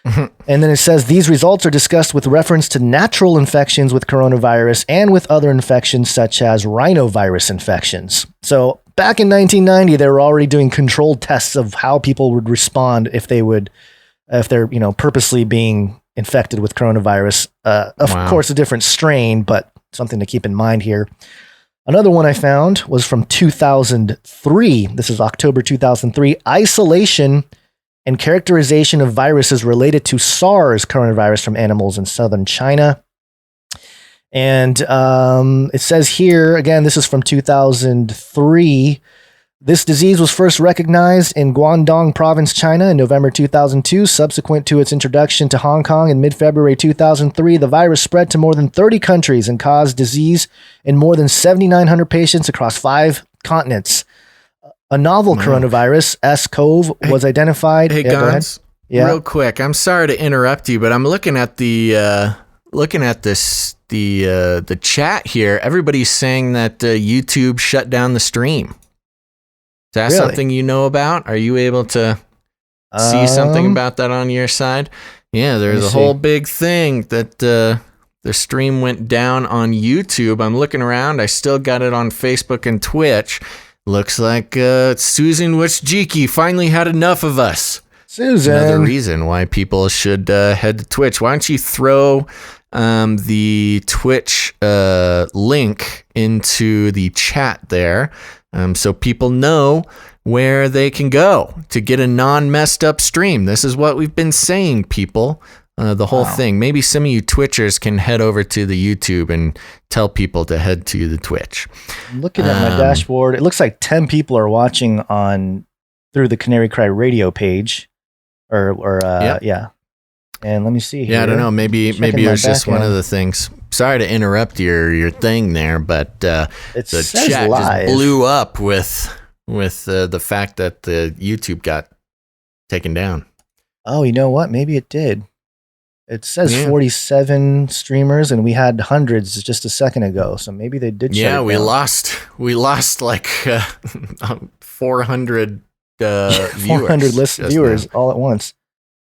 And then it says, these results are discussed with reference to natural infections with coronavirus and with other infections such as rhinovirus infections. So back in 1990, they were already doing controlled tests of how people would respond if they're purposely being infected with coronavirus. Of course, a different strain, but something to keep in mind here. Another one I found was from 2003. This is October 2003. Isolation and characterization of viruses related to SARS coronavirus from animals in southern China. And it says here, again, this is from 2003. This disease was first recognized in Guangdong Province, China in November 2002. Subsequent to its introduction to Hong Kong in mid-February 2003, the virus spread to more than 30 countries and caused disease in more than 7,900 patients across 5 continents. A novel coronavirus, S-CoV, was identified. Hey, Gons, real quick, I'm sorry to interrupt you, but I'm looking at the chat here. Everybody's saying that YouTube shut down the stream. Is that something you know about? Are you able to see something about that on your side? Yeah, there's a whole big thing that the stream went down on YouTube. I'm looking around. I still got it on Facebook and Twitch. Looks like Susan Wojcicki finally had enough of us. Susan. Another reason why people should head to Twitch. Why don't you throw the Twitch link into the chat there? So people know where they can go to get a non-messed up stream. This is what we've been saying, people. The whole thing. Maybe some of you Twitchers can head over to the YouTube and tell people to head to the Twitch. I'm looking at my dashboard. It looks like 10 people are watching through the Canary Cry radio page. Yeah. And let me see here. Yeah, I don't know. Maybe it was just one of the things. Sorry to interrupt your thing there, but the chat just blew up with the fact that the YouTube got taken down. Oh, you know what? Maybe it did. It says 47 streamers, and we had hundreds just a second ago. So maybe they did. Yeah, we lost like 400 viewers all at once.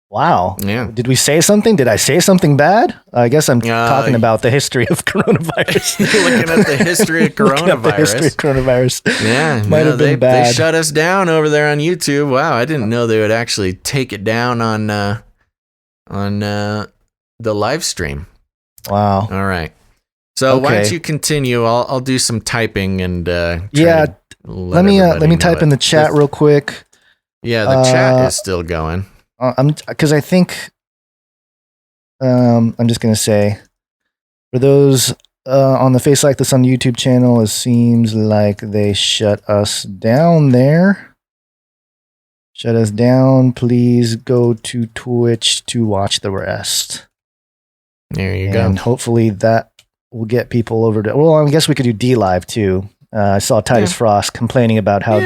Wow. Yeah. Did we say something? Did I say something bad? I guess I'm talking about the history of coronavirus. Looking at the history of coronavirus. Yeah. Might have been bad. They shut us down over there on YouTube. Wow. I didn't know they would actually take it down on the live stream. Wow. All right. So why don't you continue? I'll do some typing and let me type in the chat real quick. Yeah, the chat is still going. Because I think I'm just gonna say, for those on the Face Like This on YouTube channel, it seems like they shut us down there. Shut us down. Please go to Twitch to watch the rest. There you go. And hopefully that will get people over to. Well, I guess we could do D Live too. I saw Titus Frost complaining about how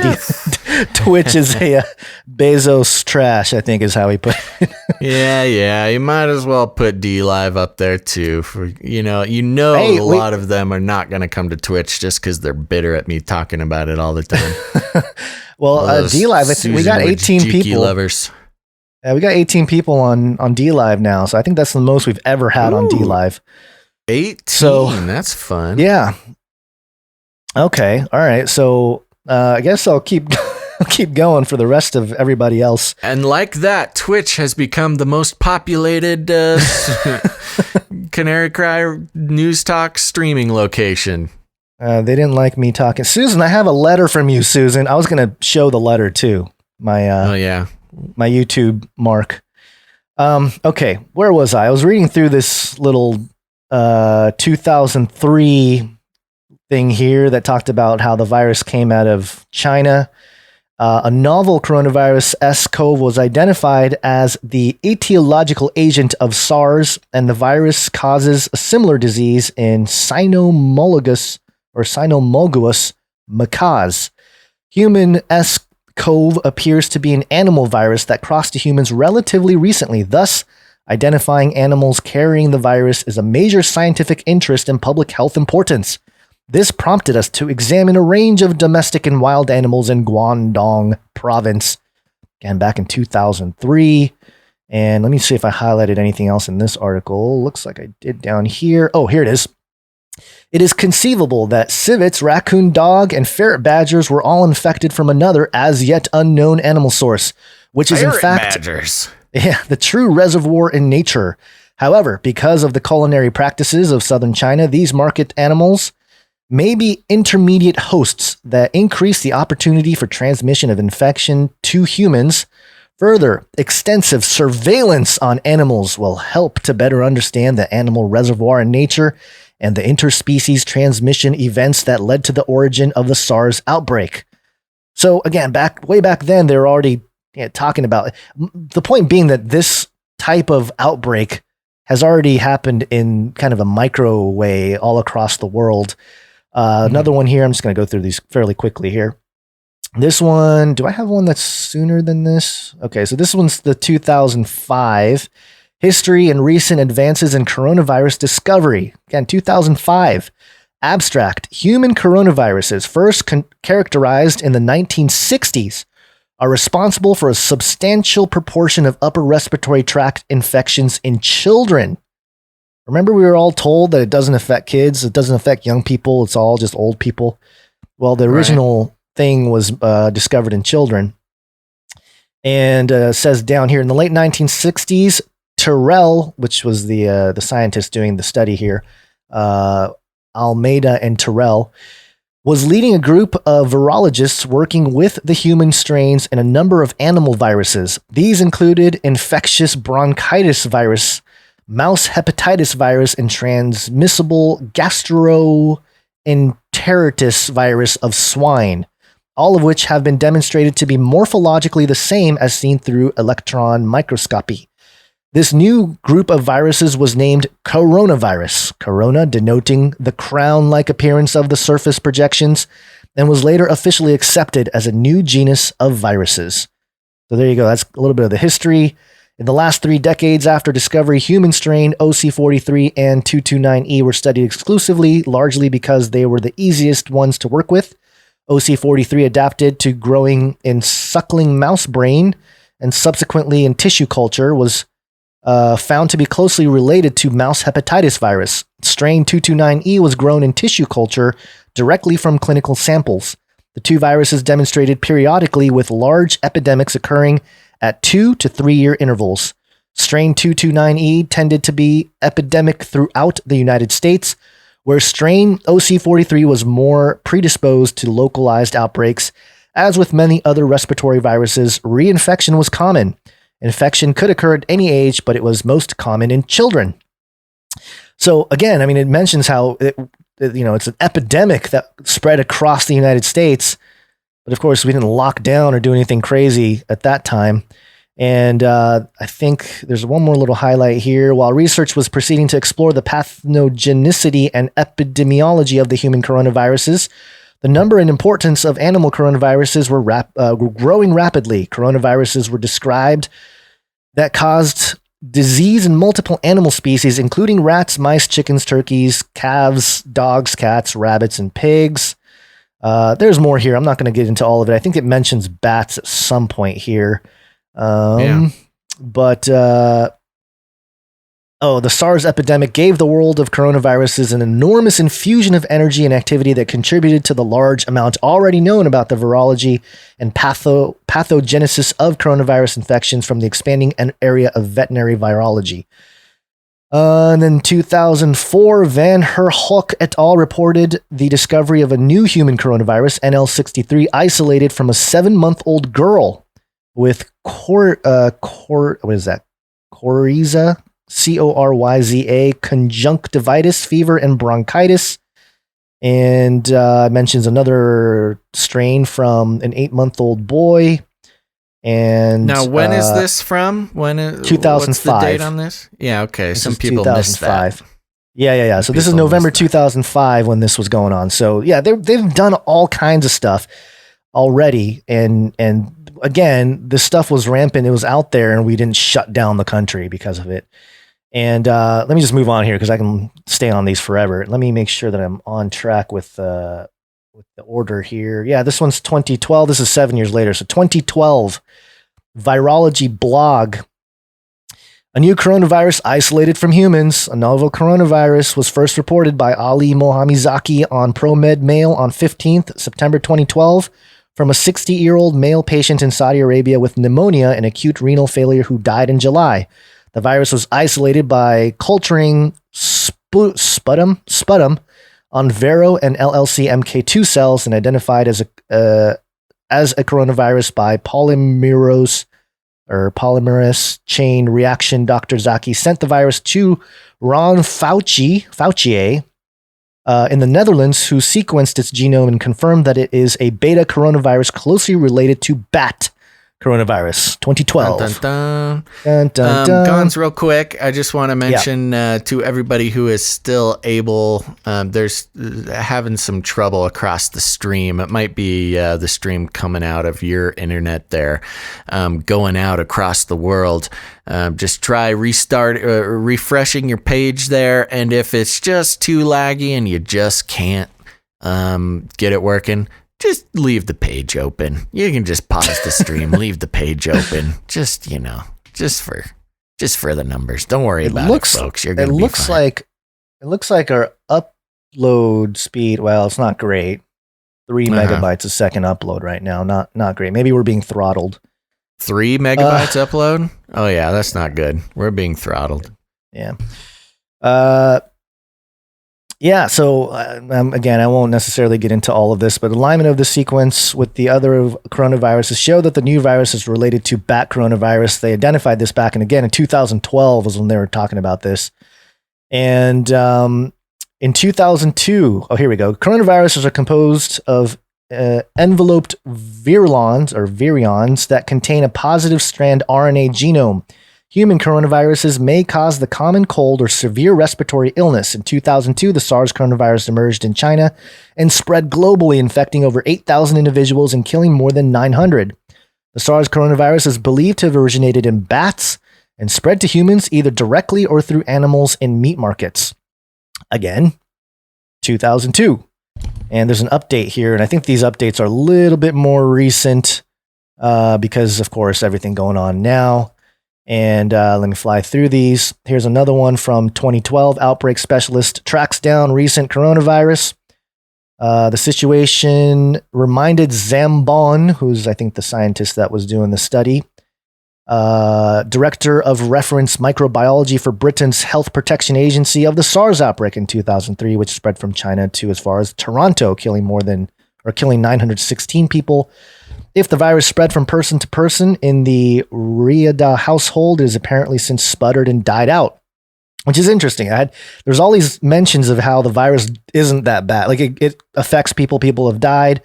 Twitch is a Bezos trash, I think is how he put it. Yeah. You might as well put D Live up there too. For a lot of them are not going to come to Twitch just because they're bitter at me talking about it all the time. Well, D Live, I think we got 18 people. Lovers. Yeah, we got 18 people on D Live now, so I think that's the most we've ever had on D Live. 18. So that's fun. Yeah. Okay. All right. So I guess I'll keep going for the rest of everybody else. And like that, Twitch has become the most populated Canary Cry News Talk streaming location. They didn't like me talking. Susan, I have a letter from you, Susan. I was going to show the letter too. My YouTube mark. Okay. Where was I? I was reading through this little 2003 thing here that talked about how the virus came out of China. A novel coronavirus, S-CoV, was identified as the etiological agent of SARS, and the virus causes a similar disease in cynomolgus macaques. Human S-CoV appears to be an animal virus that crossed to humans relatively recently. Thus, identifying animals carrying the virus is a major scientific interest and public health importance. This prompted us to examine a range of domestic and wild animals in Guangdong Province, again back in 2003. And let me see if I highlighted anything else in this article. Looks like I did down here. Oh, here it is. It is conceivable that civets, raccoon dog, and ferret badgers were all infected from another as yet unknown animal source, which is in fact the true reservoir in nature. However, because of the culinary practices of southern China, these market animals may be intermediate hosts that increase the opportunity for transmission of infection to humans. Further, extensive surveillance on animals will help to better understand the animal reservoir in nature and the interspecies transmission events that led to the origin of the SARS outbreak. So again, way back then, they were already talking about the point being that this type of outbreak has already happened in kind of a micro way all across the world. Another one here. I'm just going to go through these fairly quickly here. This one, do I have one that's sooner than this? Okay, so this one's the 2005 History and Recent Advances in Coronavirus Discovery. Again, 2005. Abstract. Human coronaviruses, first characterized in the 1960s, are responsible for a substantial proportion of upper respiratory tract infections in children. Remember, we were all told that it doesn't affect kids, it doesn't affect young people, it's all just old people. Well, the original thing was discovered in children. And says down here in the late 1960s, Terrell, which was the scientist doing the study here, Almeida and Terrell, was leading a group of virologists working with the human strains and a number of animal viruses. These included infectious bronchitis virus, mouse hepatitis virus, and transmissible gastroenteritis virus of swine, all of which have been demonstrated to be morphologically the same as seen through electron microscopy. This new group of viruses was named coronavirus, corona denoting the crown-like appearance of the surface projections, and was later officially accepted as a new genus of viruses. So there you go. That's a little bit of the history. In the last 3 decades after discovery, human strain OC43 and 229E were studied exclusively, largely because they were the easiest ones to work with. OC43 adapted to growing in suckling mouse brain and subsequently in tissue culture was found to be closely related to mouse hepatitis virus. Strain 229E was grown in tissue culture directly from clinical samples. The two viruses demonstrated periodically with large epidemics occurring at 2 to 3 year intervals. Strain 229E tended to be epidemic throughout the United States, where strain OC43 was more predisposed to localized outbreaks. As with many other respiratory viruses, reinfection was common. Infection could occur at any age, but it was most common in children. So again, I mean, it mentions how it's an epidemic that spread across the United States, but of course we didn't lock down or do anything crazy at that time. And I think there's one more little highlight here. While research was proceeding to explore the pathogenicity and epidemiology of the human coronaviruses, the number and importance of animal coronaviruses were growing rapidly. Coronaviruses were described that caused disease in multiple animal species, including rats, mice, chickens, turkeys, calves, dogs, cats, rabbits, and pigs. There's more here. I'm not going to get into all of it. I think it mentions bats at some point here. But the SARS epidemic gave the world of coronaviruses an enormous infusion of energy and activity that contributed to the large amount already known about the virology and pathogenesis of coronavirus infections from the expanding area of veterinary virology. And then 2004, Van Herhoek et al. Reported the discovery of a new human coronavirus, NL63, isolated from a 7-month-old girl with coryza, Coryza, conjunctivitis, fever, and bronchitis. And mentions another strain from an 8-month-old boy. And now, when is this from? 2005. What's the date on this? Yeah, okay. Some people missed that. Yeah. So this is November 2005 when this was going on. So yeah, they've done all kinds of stuff already. And again, this stuff was rampant. It was out there, and we didn't shut down the country because of it. And let me just move on here because I can stay on these forever. Let me make sure that I'm on track with the order here. Yeah, this one's 2012. This is 7 years later. So 2012, Virology blog A new coronavirus isolated from humans. A novel coronavirus was first reported by Ali Mohamizaki on ProMed Mail on 15th September 2012 from a 60-year-old male patient in Saudi Arabia with pneumonia and acute renal failure who died in July. The virus was isolated by culturing sputum on Vero and LLC MK2 cells and identified as a coronavirus by polymerase chain reaction. Dr. Zaki sent the virus to Ron Fauci in the Netherlands, who sequenced its genome and confirmed that it is a beta coronavirus closely related to bat coronavirus 2012. Dun, dun, Dun, dun, dun. Gons, real quick, I just want to mention to everybody who is still able, there's having some trouble across the stream. It might be the stream coming out of your internet there, going out across the world. Just try refreshing your page there, and if it's just too laggy and you just can't get it working, just leave the page open. You can just pause the stream, leave the page open. Just for the numbers. Don't worry about it, folks. You're gonna be fine. It looks like our upload speed. Well, it's not great. 3 megabytes a second upload right now. Not great. Maybe we're being throttled. 3 megabytes upload? Oh yeah, that's not good. We're being throttled. Yeah. Yeah, so again, I won't necessarily get into all of this, but alignment of the sequence with the other coronaviruses show that the new virus is related to bat coronavirus. They identified this back in 2012 was when they were talking about this. And in 2002, here we go. Coronaviruses are composed of enveloped virions that contain a positive strand RNA genome. Human coronaviruses may cause the common cold or severe respiratory illness. In 2002, the SARS coronavirus emerged in China and spread globally, infecting over 8,000 individuals and killing more than 900. The SARS coronavirus is believed to have originated in bats and spread to humans either directly or through animals in meat markets. Again, 2002. And there's an update here, and I think these updates are a little bit more recent because, of course, everything going on now. And let me fly through these. Here's another one from 2012. Outbreak specialist tracks down recent coronavirus. The situation reminded Zambon, who's, I think, the scientist that was doing the study, director of reference microbiology for Britain's Health Protection Agency, of the SARS outbreak in 2003, which spread from China to as far as Toronto, killing 916 people. If the virus spread from person to person in the Riyadh household, it has apparently since sputtered and died out, which is interesting. There's all these mentions of how the virus isn't that bad. Like it affects people. People have died,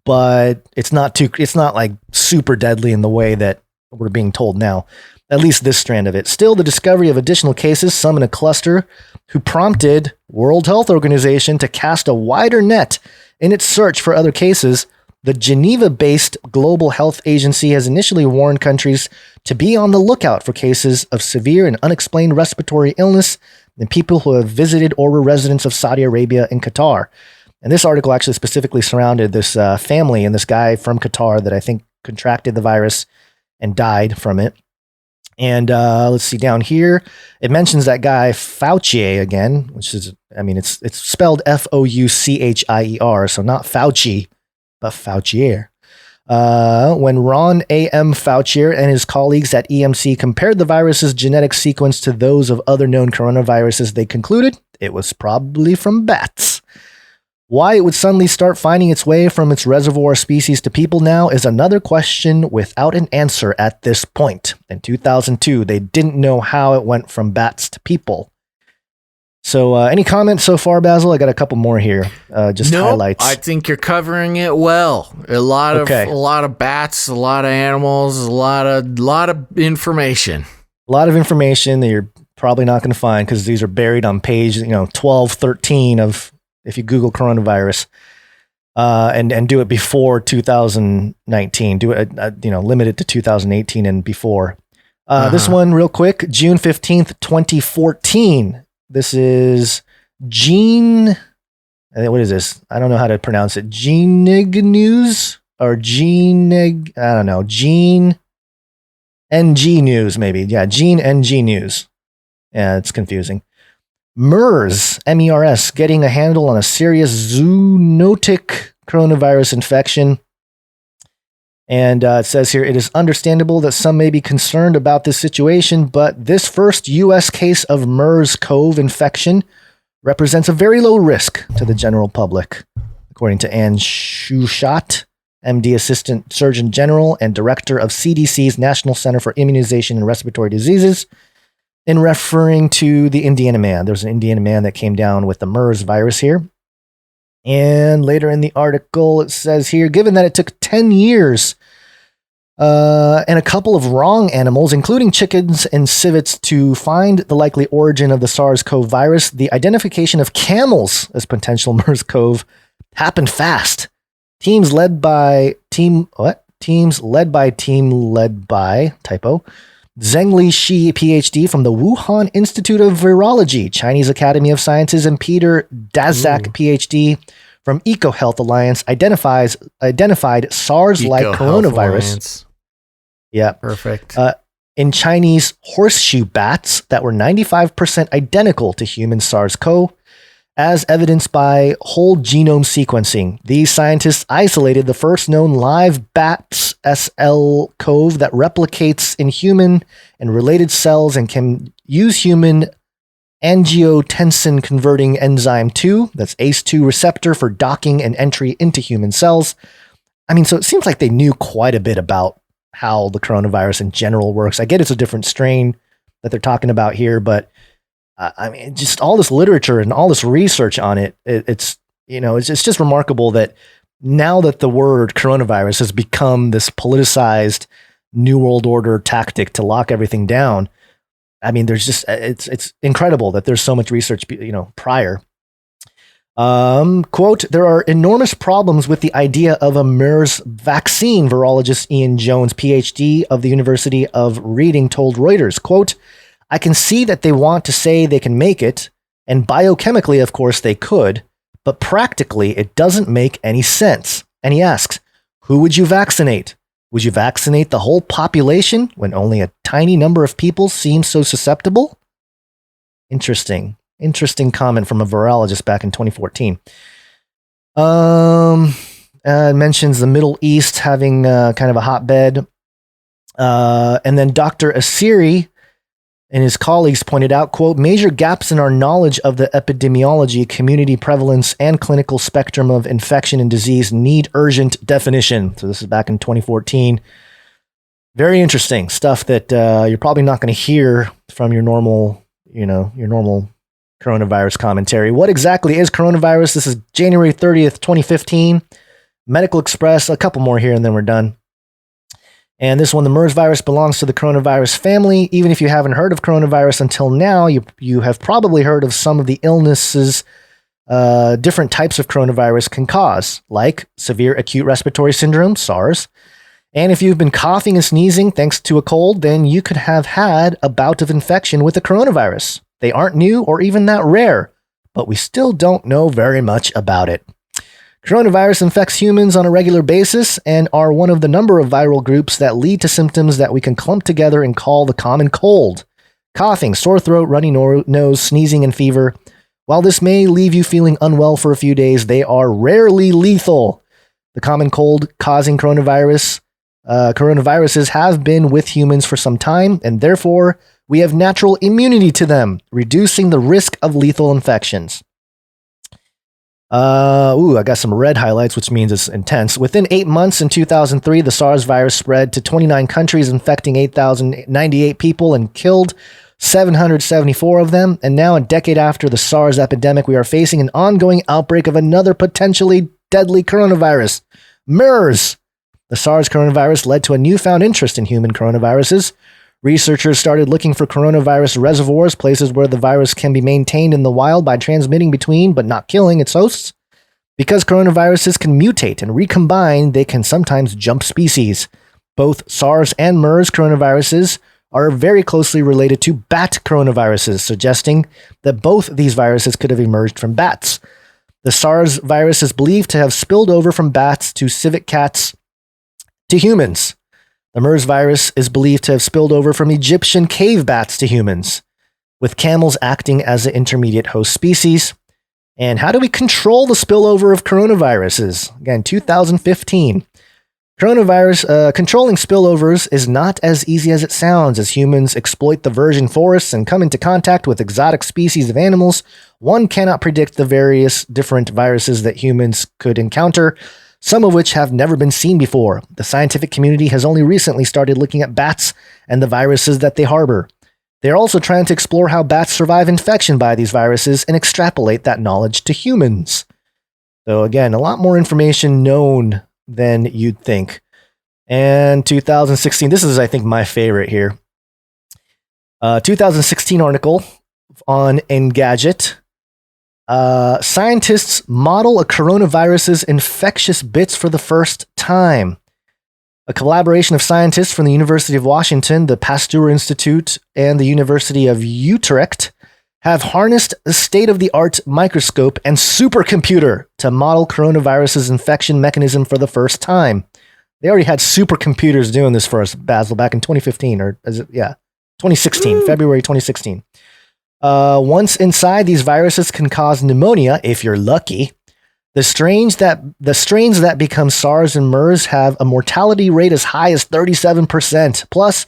but it's not like super deadly in the way that we're being told now. At least this strand of it. Still, the discovery of additional cases, some in a cluster, who prompted World Health Organization to cast a wider net in its search for other cases. The Geneva-based Global Health Agency has initially warned countries to be on the lookout for cases of severe and unexplained respiratory illness in people who have visited or were residents of Saudi Arabia and Qatar. And this article actually specifically surrounded this family and this guy from Qatar that I think contracted the virus and died from it. And let's see down here, it mentions that guy Fauci again, which is, it's spelled Fouchier, so not Fauci, but Faucier. When Ron A.M. Faucier and his colleagues at EMC compared the virus's genetic sequence to those of other known coronaviruses, they concluded it was probably from bats. Why it would suddenly start finding its way from its reservoir species to people now is another question without an answer at this point. In 2002, they didn't know how it went from bats to people. So any comments so far, Basil? I got a couple more here. Highlights. I think you're covering it well. A lot of bats, a lot of animals, a lot of information. A lot of information that you're probably not going to find because these are buried on page 12, 13 of, if you Google coronavirus, and do it before 2019. Do it, limit it to 2018 and before. This one real quick, June 15th, 2014. This is Gene. What is this? I don't know how to pronounce it. Gene News or Gene. I don't know. Gene NG News, maybe. Yeah, Gene NG News. Yeah, it's confusing. MERS, MERS, getting a handle on a serious zoonotic coronavirus infection. And it says here, it is understandable that some may be concerned about this situation, but this first U.S. case of MERS-CoV infection represents a very low risk to the general public, according to Anne Shushat, MD Assistant Surgeon General and Director of CDC's National Center for Immunization and Respiratory Diseases, in referring to the Indiana man. There's an Indiana man that came down with the MERS virus here. And later in the article, it says here, given that it took 10 years and a couple of wrong animals, including chickens and civets, to find the likely origin of the SARS-CoV virus, the identification of camels as potential MERS-CoV happened fast. Teams led by Zhengli Shi, PhD from the Wuhan Institute of Virology, Chinese Academy of Sciences, and Peter Daszak, PhD from EcoHealth Alliance, identified SARS-like coronavirus. Alliance. Yeah. Perfect. In Chinese horseshoe bats that were 95% identical to human SARS-CoV, as evidenced by whole genome sequencing. These scientists isolated the first known live bats SL-CoV that replicates in human and related cells and can use human angiotensin converting enzyme 2, that's ACE2 receptor for docking and entry into human cells. I mean, so it seems like they knew quite a bit about how the coronavirus in general works. I get it's a different strain that they're talking about here, but I mean, just all this literature and all this research on it, it's just remarkable that now that the word coronavirus has become this politicized New World Order tactic to lock everything down. I mean, there's just, it's incredible that there's so much research, prior. Quote, there are enormous problems with the idea of a MERS vaccine, virologist Ian Jones, PhD of the University of Reading, told Reuters, quote, I can see that they want to say they can make it, and biochemically, of course, they could, but practically, it doesn't make any sense. And he asks, who would you vaccinate? Would you vaccinate the whole population when only a tiny number of people seem so susceptible? Interesting comment from a virologist back in 2014. It mentions the Middle East having kind of a hotbed. And then Dr. Asiri and his colleagues pointed out, quote, major gaps in our knowledge of the epidemiology, community prevalence, and clinical spectrum of infection and disease need urgent definition. So this is back in 2014. Very interesting stuff that you're probably not going to hear from your normal coronavirus commentary. What exactly is coronavirus? This is January 30th, 2015. Medical Express, a couple more here and then we're done. And this one, the MERS virus, belongs to the coronavirus family. Even if you haven't heard of coronavirus until now, you have probably heard of some of the illnesses different types of coronavirus can cause, like severe acute respiratory syndrome, SARS. And if you've been coughing and sneezing thanks to a cold, then you could have had a bout of infection with the coronavirus. They aren't new or even that rare, but we still don't know very much about it. Coronavirus infects humans on a regular basis and are one of the number of viral groups that lead to symptoms that we can clump together and call the common cold. Coughing, sore throat, runny nose, sneezing, and fever. While this may leave you feeling unwell for a few days, they are rarely lethal. The common cold causing coronaviruses have been with humans for some time, and therefore we have natural immunity to them, reducing the risk of lethal infections. I got some red highlights, which means it's intense. Within 8 months in 2003, the SARS virus spread to 29 countries, infecting 8,098 people and killed 774 of them. And now, a decade after the SARS epidemic, we are facing an ongoing outbreak of another potentially deadly coronavirus, MERS. The SARS coronavirus led to a newfound interest in human coronaviruses. Researchers started looking for coronavirus reservoirs, places where the virus can be maintained in the wild by transmitting between but not killing its hosts. Because coronaviruses can mutate and recombine, they can sometimes jump species. Both SARS and MERS coronaviruses are very closely related to bat coronaviruses, suggesting that both these viruses could have emerged from bats. The SARS virus is believed to have spilled over from bats to civet cats to humans. The MERS virus is believed to have spilled over from Egyptian cave bats to humans, with camels acting as the intermediate host species. And how do we control the spillover of coronaviruses? Again, 2015. Controlling spillovers is not as easy as it sounds. As humans exploit the virgin forests and come into contact with exotic species of animals, one cannot predict the various different viruses that humans could encounter, some of which have never been seen before. The scientific community has only recently started looking at bats and the viruses that they harbor. They are also trying to explore how bats survive infection by these viruses and extrapolate that knowledge to humans. So again, a lot more information known than you'd think. And 2016, this is, I think, my favorite here. 2016 article on Engadget. Scientists model a coronavirus's infectious bits for the first time. A collaboration of scientists from the University of Washington, the Pasteur Institute, and the University of Utrecht have harnessed a state-of-the-art microscope and supercomputer to model coronavirus's infection mechanism for the first time. They already had supercomputers doing this for us, Basil, back in 2015, or is it? Yeah, 2016, February 2016. Once inside, these viruses can cause pneumonia if you're lucky. The strains that become SARS and MERS have a mortality rate as high as 37%. Plus,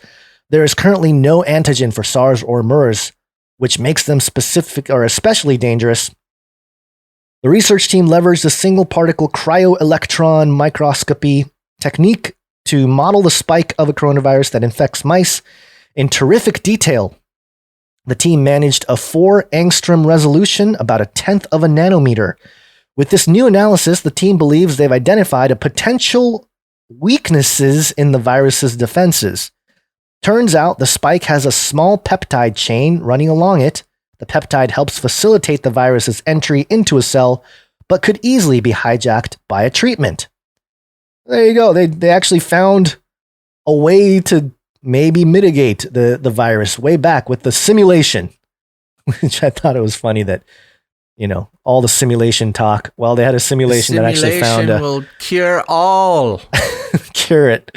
there is currently no antigen for SARS or MERS, which makes them specific or especially dangerous. The research team leveraged a single particle cryo-electron microscopy technique to model the spike of a coronavirus that infects mice in terrific detail. The team managed a 4 angstrom resolution, about a tenth of a nanometer. With this new analysis, the team believes they've identified a potential weaknesses in the virus's defenses. Turns out the spike has a small peptide chain running along it. The peptide helps facilitate the virus's entry into a cell, but could easily be hijacked by a treatment. There you go. They actually found a way to maybe mitigate the virus way back with the simulation, which I thought it was funny that, all the simulation talk. Well, they had a simulation that actually found will cure all. Cure it.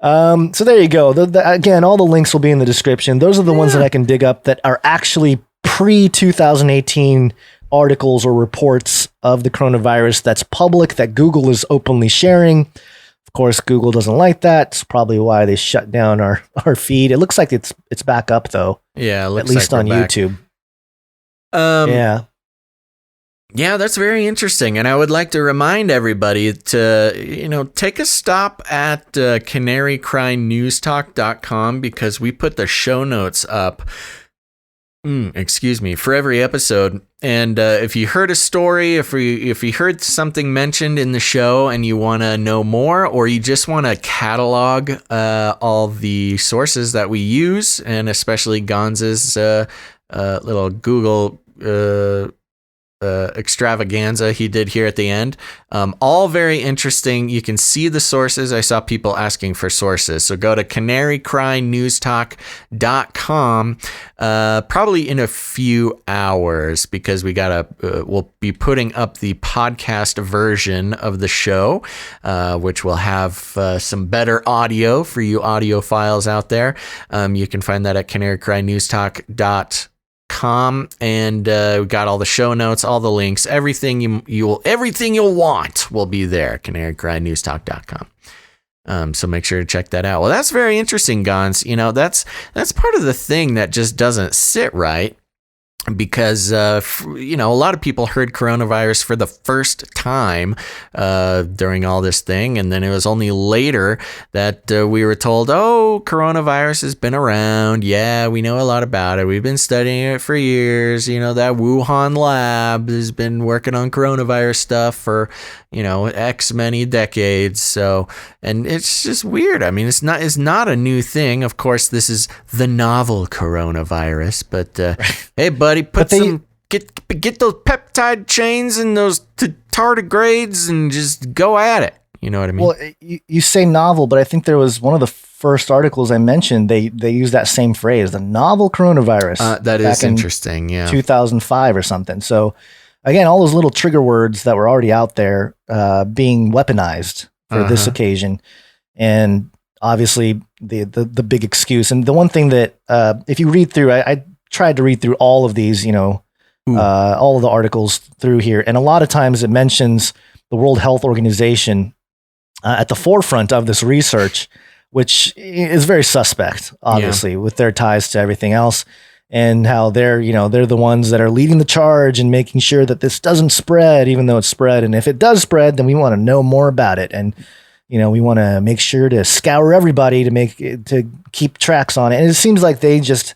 So there you go. Again, all the links will be in the description. Those are the ones that I can dig up that are actually pre-2018 articles or reports of the coronavirus that's public, that Google is openly sharing. Of course, Google doesn't like that. It's probably why they shut down our feed. It looks like it's back up, though. Yeah, it looks at least like on back. YouTube. Yeah. Yeah, that's very interesting. And I would like to remind everybody to, take a stop at canarycrynewstalk.com, because we put the show notes up, for every episode. And if you heard a story, if you heard something mentioned in the show and you want to know more, or you just want to catalog all the sources that we use, and especially Gonz's little Google extravaganza he did here at the end. All very interesting. You can see the sources. I saw people asking for sources. So go to canarycrynewstalk.com probably in a few hours, because we'll be putting up the podcast version of the show, which will have some better audio for you audiophiles out there. You can find that at canarycrynewstalk.com. And we got all the show notes, all the links, everything you'll want will be there. canarycrynewstalk.com. So make sure to check that out. Well, that's very interesting, Gons. That's part of the thing that just doesn't sit right, because a lot of people heard coronavirus for the first time during all this thing, and then it was only later that we were told, coronavirus has been around. Yeah, we know a lot about it. We've been studying it for years. That Wuhan lab has been working on coronavirus stuff for X many decades. So, and it's just weird. I mean, it's not a new thing. Of course, this is the novel coronavirus, but hey, buddy, get those peptide chains and those tardigrades and just go at it. You know what I mean? Well, you say novel, but I think there was one of the first articles I mentioned. They used that same phrase, the novel coronavirus. That is interesting. Yeah, 2005 or something. So again, all those little trigger words that were already out there being weaponized for this occasion. And obviously the big excuse. And the one thing that if you read through, I tried to read through all of these, all of the articles through here, and a lot of times it mentions the World Health Organization at the forefront of this research, which is very suspect, obviously, with their ties to everything else, and how they're the ones that are leading the charge and making sure that this doesn't spread, even though it's spread. And if it does spread, then we want to know more about it. And, we want to make sure to scour everybody to keep tracks on it. And it seems like they just,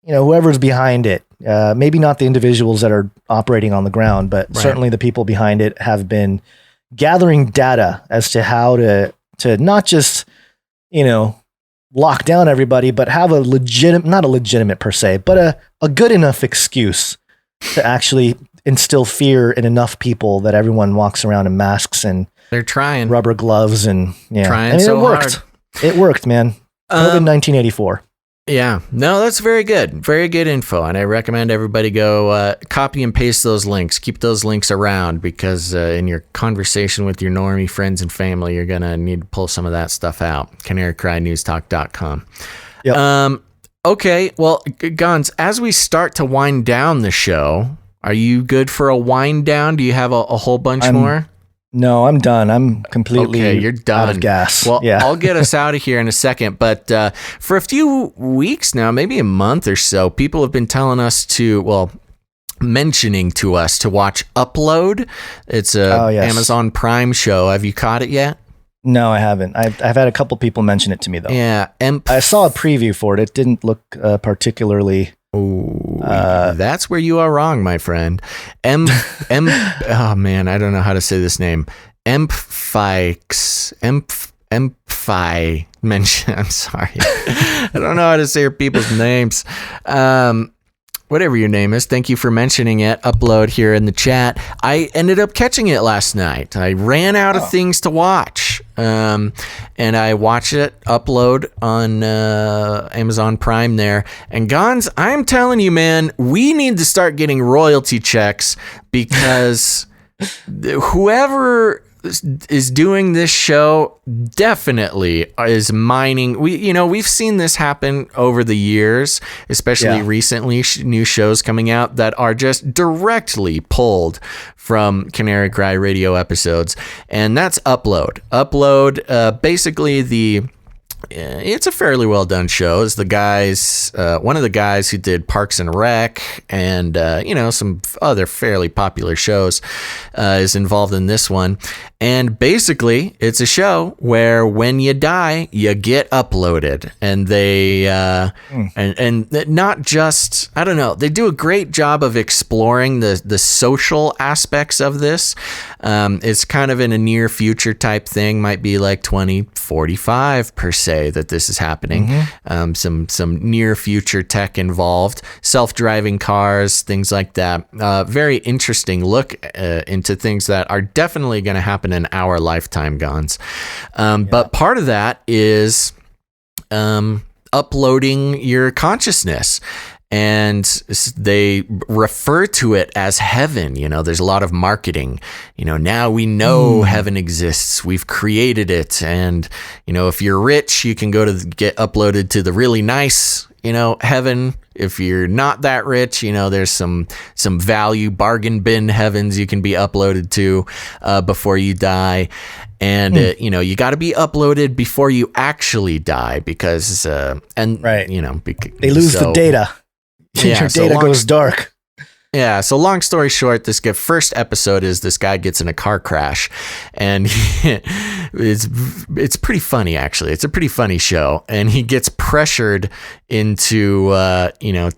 whoever's behind it, maybe not the individuals that are operating on the ground, but certainly the people behind it have been gathering data as to how to not just, lock down everybody, but have not a legitimate per se, but a good enough excuse to actually instill fear in enough people that everyone walks around in masks and they're trying rubber gloves and trying so it worked. hard. It worked, man. COVID 1984. Yeah, no, that's very good. Very good info. And I recommend everybody go copy and paste those links. Keep those links around because in your conversation with your normie friends and family, you're going to need to pull some of that stuff out. CanaryCryNewsTalk.com. Yep. Okay, well, Guns, as we start to wind down the show, are you good for a wind down? Do you have a whole bunch more? No, I'm done. I'm completely you're done. out of gas. Well, yeah. I'll get us out of here in a second. But for a few weeks now, maybe a month or so, people have been telling us mentioning to us to watch Upload. It's a Amazon Prime show. Have you caught it yet? No, I haven't. I've had a couple people mention it to me, though. Yeah. I saw a preview for it. It didn't look particularly... Ooh, that's where you are wrong, my friend. Oh man, I don't know how to say this name. Mention. I'm sorry. I don't know how to say your people's names. Whatever your name is, thank you for mentioning it. Upload here in the chat. I ended up catching it last night. I ran out of things to watch. And I watched it Upload on Amazon Prime there. And Gons, I'm telling you, man, we need to start getting royalty checks because whoever is doing this show definitely is mining. We've seen this happen over the years, especially recently, new shows coming out that are just directly pulled from Canary Cry Radio episodes, and that's Upload. Basically it's a fairly well done show. It's the guys, one of the guys who did Parks and Rec and some other fairly popular shows is involved in this one. And basically, it's a show where when you die, you get uploaded, and they and not just, I don't know, they do a great job of exploring the social aspects of this. It's kind of in a near future type thing, might be like 2045 per se that this is happening. Some near future tech involved, self-driving cars, things like that. Very interesting look into things that are definitely going to happen in our lifetime, Gons. But part of that is uploading your consciousness. And they refer to it as heaven. There's a lot of marketing. Now we know heaven exists. We've created it. And, if you're rich, you can go to get uploaded to the really nice, heaven. If you're not that rich, there's some value bargain bin heavens you can be uploaded to before you die. And, you got to be uploaded before you actually die because, they lose the data. Your data goes dark. Yeah, so long story short, this first episode is this guy gets in a car crash, and it's pretty funny, actually. It's a pretty funny show, and he gets pressured into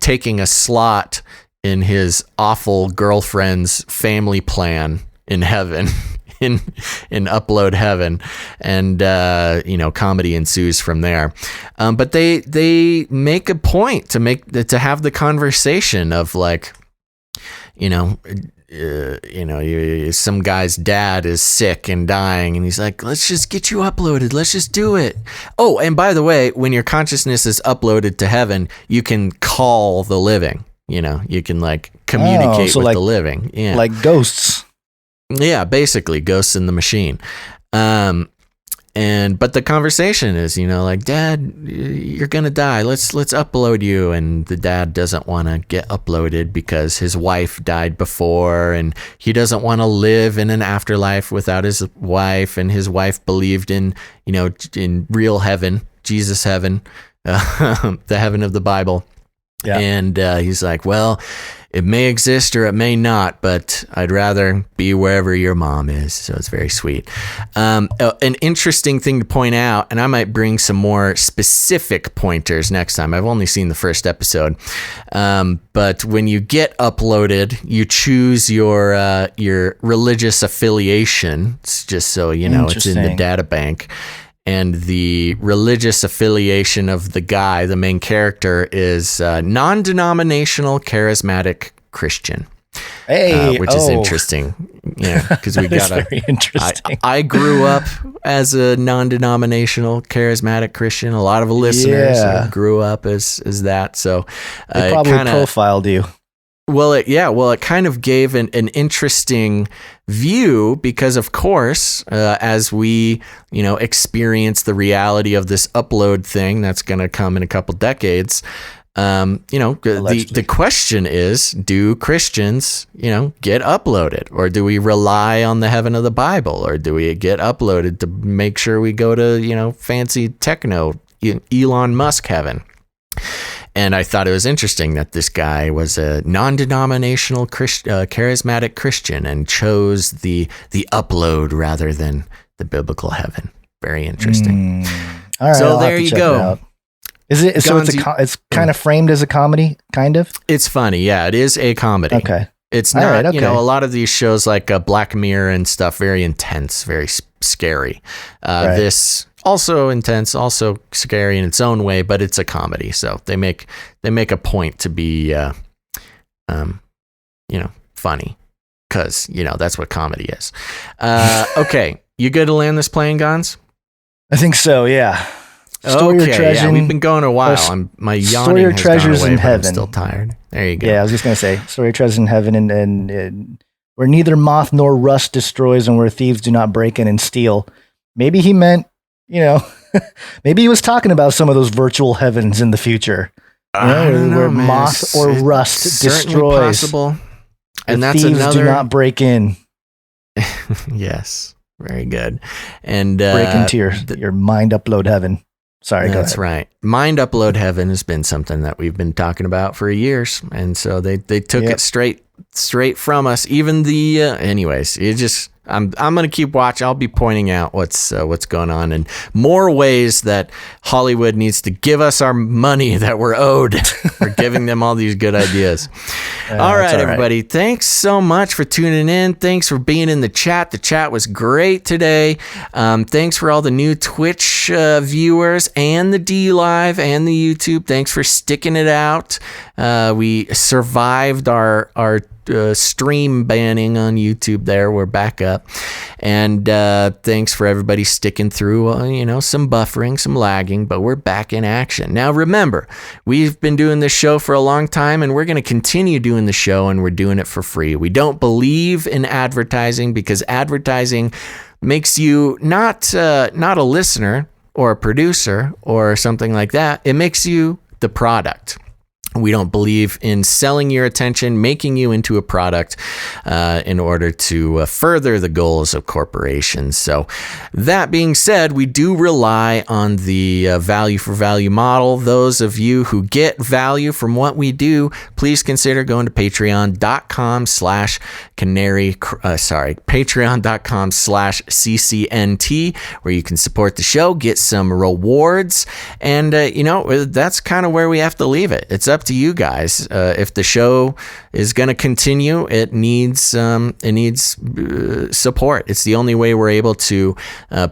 taking a slot in his awful girlfriend's family plan in heaven. In Upload heaven, and comedy ensues from there. But they make a point to have the conversation of like, some guy's dad is sick and dying, and he's like, let's just get you uploaded. Let's just do it. Oh, and by the way, when your consciousness is uploaded to heaven, you can call the living. You can like communicate with the living. Yeah, like ghosts. Yeah, basically ghosts in the machine. But the conversation is, like, Dad, you're gonna die. Let's upload you. And the dad doesn't want to get uploaded because his wife died before, and he doesn't want to live in an afterlife without his wife. And his wife believed in, in real heaven, Jesus heaven, the heaven of the Bible. Yeah. And he's like, well, it may exist or it may not, but I'd rather be wherever your mom is. So it's very sweet. An interesting thing to point out, and I might bring some more specific pointers next time. I've only seen the first episode. But when you get uploaded, you choose your religious affiliation. It's just so you know, it's in the data bank. And the religious affiliation of the guy, the main character, is non-denominational charismatic Christian. Hey, which is interesting. Yeah, because we got very interesting. I grew up as a non-denominational charismatic Christian. A lot of listeners grew up as that. So they probably profiled you. Well, it kind of gave an interesting view because, of course, as we, experience the reality of this upload thing that's going to come in a couple decades, the question is, do Christians, get uploaded, or do we rely on the heaven of the Bible, or do we get uploaded to make sure we go to, fancy techno, Elon Musk heaven? And I thought it was interesting that this guy was a non-denominational charismatic Christian and chose the upload rather than the biblical heaven. Very interesting. All right, so there you go. Is it so? It's kind of framed as a comedy, kind of. It's funny, yeah. It is a comedy. Okay. It's not, a lot of these shows like Black Mirror and stuff, very intense, very scary. This. Also intense, also scary in its own way, but it's a comedy, so they make a point to be, funny, because that's what comedy is. Okay, you good to land this plane, Gons? I think so. Yeah. We've been going a while. My yawning has gone away, but I'm still tired. There you go. Yeah, I was just gonna say, Story of Treasures in Heaven, and where neither moth nor rust destroys, and where thieves do not break in and steal. Maybe he meant. Maybe he was talking about some of those virtual heavens in the future, where moth or rust destroys. Possible. And that's thieves do not break in. Yes, very good. And break into your mind upload heaven. Sorry, that's right. Mind upload heaven has been something that we've been talking about for years, and so they took it straight from us. Even the anyways, it just. I'm going to keep watching. I'll be pointing out what's going on and more ways that Hollywood needs to give us our money that we're owed for giving them all these good ideas. All right, everybody. Thanks so much for tuning in. Thanks for being in the chat. The chat was great today. Thanks for all the new Twitch viewers and the D Live and the YouTube. Thanks for sticking it out. We survived our stream banning on YouTube there. We're back up. And thanks for everybody sticking through, some buffering, some lagging, but we're back in action. Now, remember, we've been doing this show for a long time, and we're going to continue doing the show, and we're doing it for free. We don't believe in advertising because advertising makes you not a listener or a producer or something like that. It makes you the product. We don't believe in selling your attention, making you into a product in order to further the goals of corporations. So that being said, we do rely on the value for value model. Those of you who get value from what we do, please consider going to patreon.com/CCNT, where you can support the show, get some rewards. And, that's kind of where we have to leave it. It's up to you guys. If the show is going to continue, it needs support. It's the only way we're able to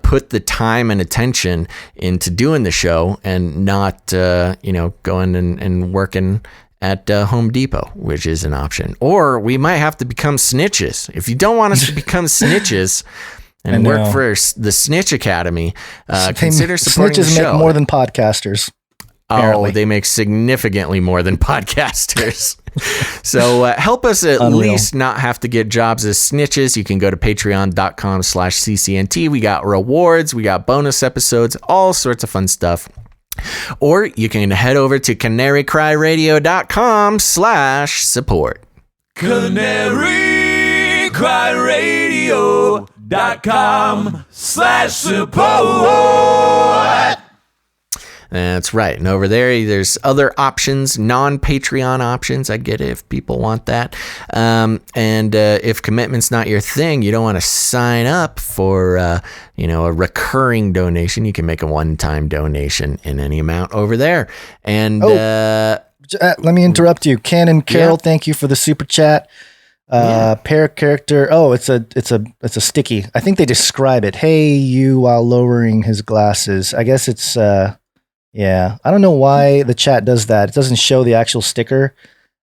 put the time and attention into doing the show and not going and working at Home Depot, which is an option. Or we might have to become snitches. If you don't want us to become snitches and work for the Snitch Academy, consider supporting the show. Snitches make more than podcasters. Apparently. Oh, they make significantly more than podcasters. So help us at least not have to get jobs as snitches. You can go to patreon.com/CCNT. We got rewards. We got bonus episodes, all sorts of fun stuff. Or you can head over to canarycryradio.com/support. canarycryradio.com/support. That's right. And over there's other options, non-Patreon options. I get it if people want that. And if commitment's not your thing, you don't want to sign up for, a recurring donation. You can make a one-time donation in any amount over there. And let me interrupt you. Canon Carol, thank you for the super chat. Pair character. Oh, it's a sticky. I think they describe it. Hey, you, while lowering his glasses. I guess it's yeah. I don't know why the chat does that. It doesn't show the actual sticker.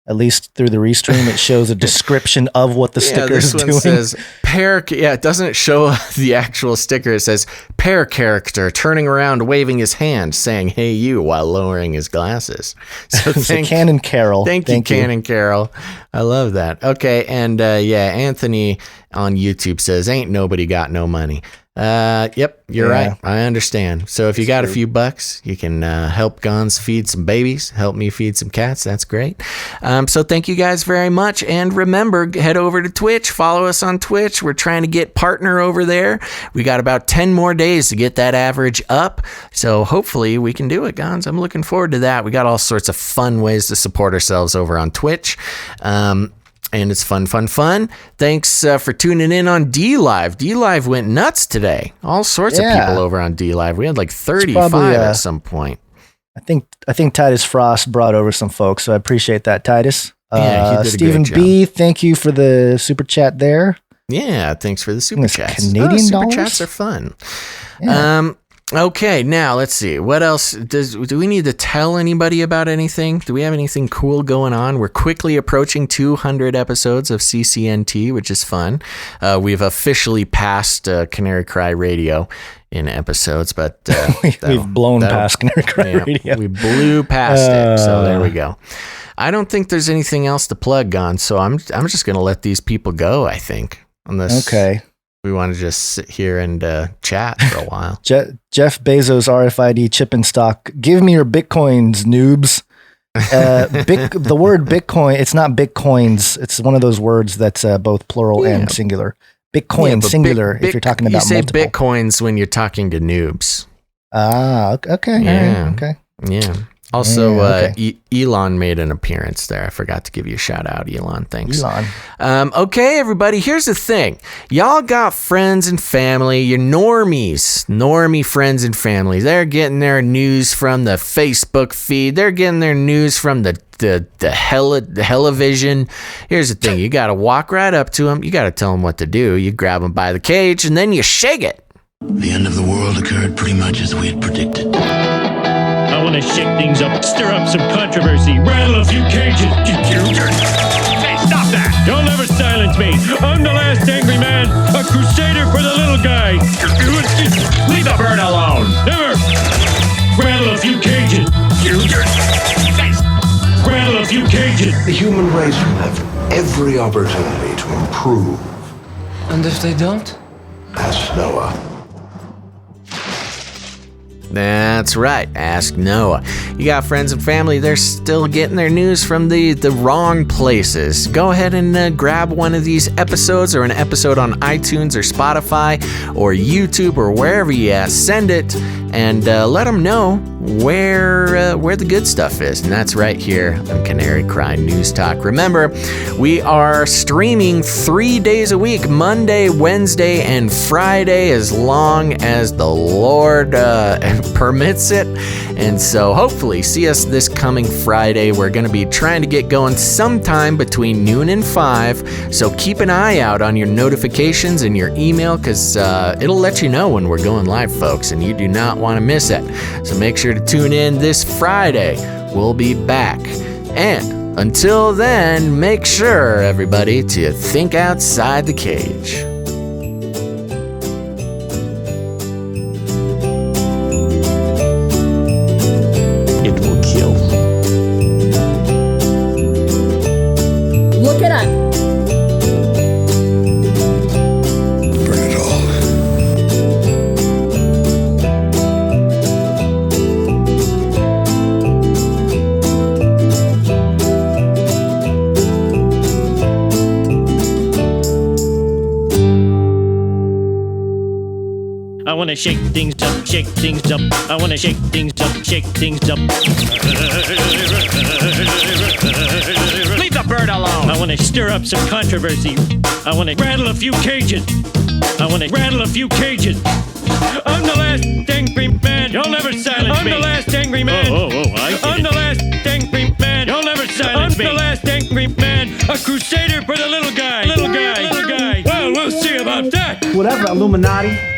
At least through the restream, it shows a description of what the sticker is doing. This one says pair. Yeah, it doesn't show the actual sticker. It says pair character turning around, waving his hand, saying "Hey you" while lowering his glasses. So Canon Carol. Thank you, Canon Carol. I love that. Okay, and Anthony on YouTube says, "Ain't nobody got no money." Yep, you're right. I understand. So if you got a few bucks, you can help Gons feed some babies, help me feed some cats. That's great. So thank you guys very much. And remember, head over to Twitch, follow us on Twitch. We're trying to get partner over there. We got about 10 more days to get that average up. So hopefully we can do it, Gons. I'm looking forward to that. We got all sorts of fun ways to support ourselves over on Twitch. And it's fun. Thanks for tuning in on D-Live. D-Live went nuts today. All sorts of people over on D-Live. We had like 35 at some point. I think Titus Frost brought over some folks, so I appreciate that, Titus. He did Stephen B, thank you for the super chat there. Yeah, thanks for the super chats. Canadian super dollars? chats are fun. Yeah. Okay, now let's see. What else do we need to tell anybody about anything? Do we have anything cool going on? We're quickly approaching 200 episodes of CCNT, which is fun. We've officially passed Canary Cry Radio in episodes, but we've blown past Canary Cry Radio. We blew past it, so there we go. I don't think there's anything else to plug on, so I'm just going to let these people go, I think. Unless we want to just sit here and chat for a while. Jeff Bezos RFID chip in stock. Give me your Bitcoins, noobs. The word Bitcoin, it's not Bitcoins. It's one of those words that's both plural and singular. Bitcoin singular if you're talking about multiple. You say Bitcoins when you're talking to noobs. Okay. Yeah. Okay. Yeah. Also, Elon made an appearance there. I forgot to give you a shout out, Elon. Thanks. Elon. Okay, everybody, here's the thing. Y'all got friends and family, your normie friends and family. They're getting their news from the Facebook feed. They're getting their news from the television. Here's the thing. You got to walk right up to them. You got to tell them what to do. You grab them by the cage, and then you shake it. The end of the world occurred pretty much as we had predicted. I want to shake things up, stir up some controversy, rattle a few cages. Hey, stop that! You'll never silence me. I'm the last angry man, a crusader for the little guy. Leave the bird alone. Never. Rattle a few cages. Rattle a few cages. The human race will have every opportunity to improve. And if they don't? Ask Noah. That's right. Ask Noah. You got friends and family, they're still getting their news from the wrong places. Go ahead and grab one of these episodes or an episode on iTunes or Spotify or YouTube or wherever you at. Send it and let them know where the good stuff is. And that's right here on Canary Cry News Talk. Remember, we are streaming 3 days a week, Monday, Wednesday, and Friday, as long as the Lord permits it. And so hopefully see us this coming Friday. We're going to be trying to get going sometime between noon and 5. So keep an eye out on your notifications and your email, because it'll let you know when we're going live, folks, and you do not want to miss it. So make sure to tune in this Friday. We'll be back. And until then, make sure, everybody, to think outside the cage. It will kill. I want to shake things up, shake things up. I want to shake things up, shake things up. Leave the bird alone. I want to stir up some controversy. I want to rattle a few cages. I want to rattle a few cages. I'm the last angry man. You'll never silence me. I'm the last angry man. I'm the last angry man. You'll never silence me. I'm the last angry man. A crusader for the little guy. Little guy. Little guy. Well, we'll see about that. Whatever, Illuminati.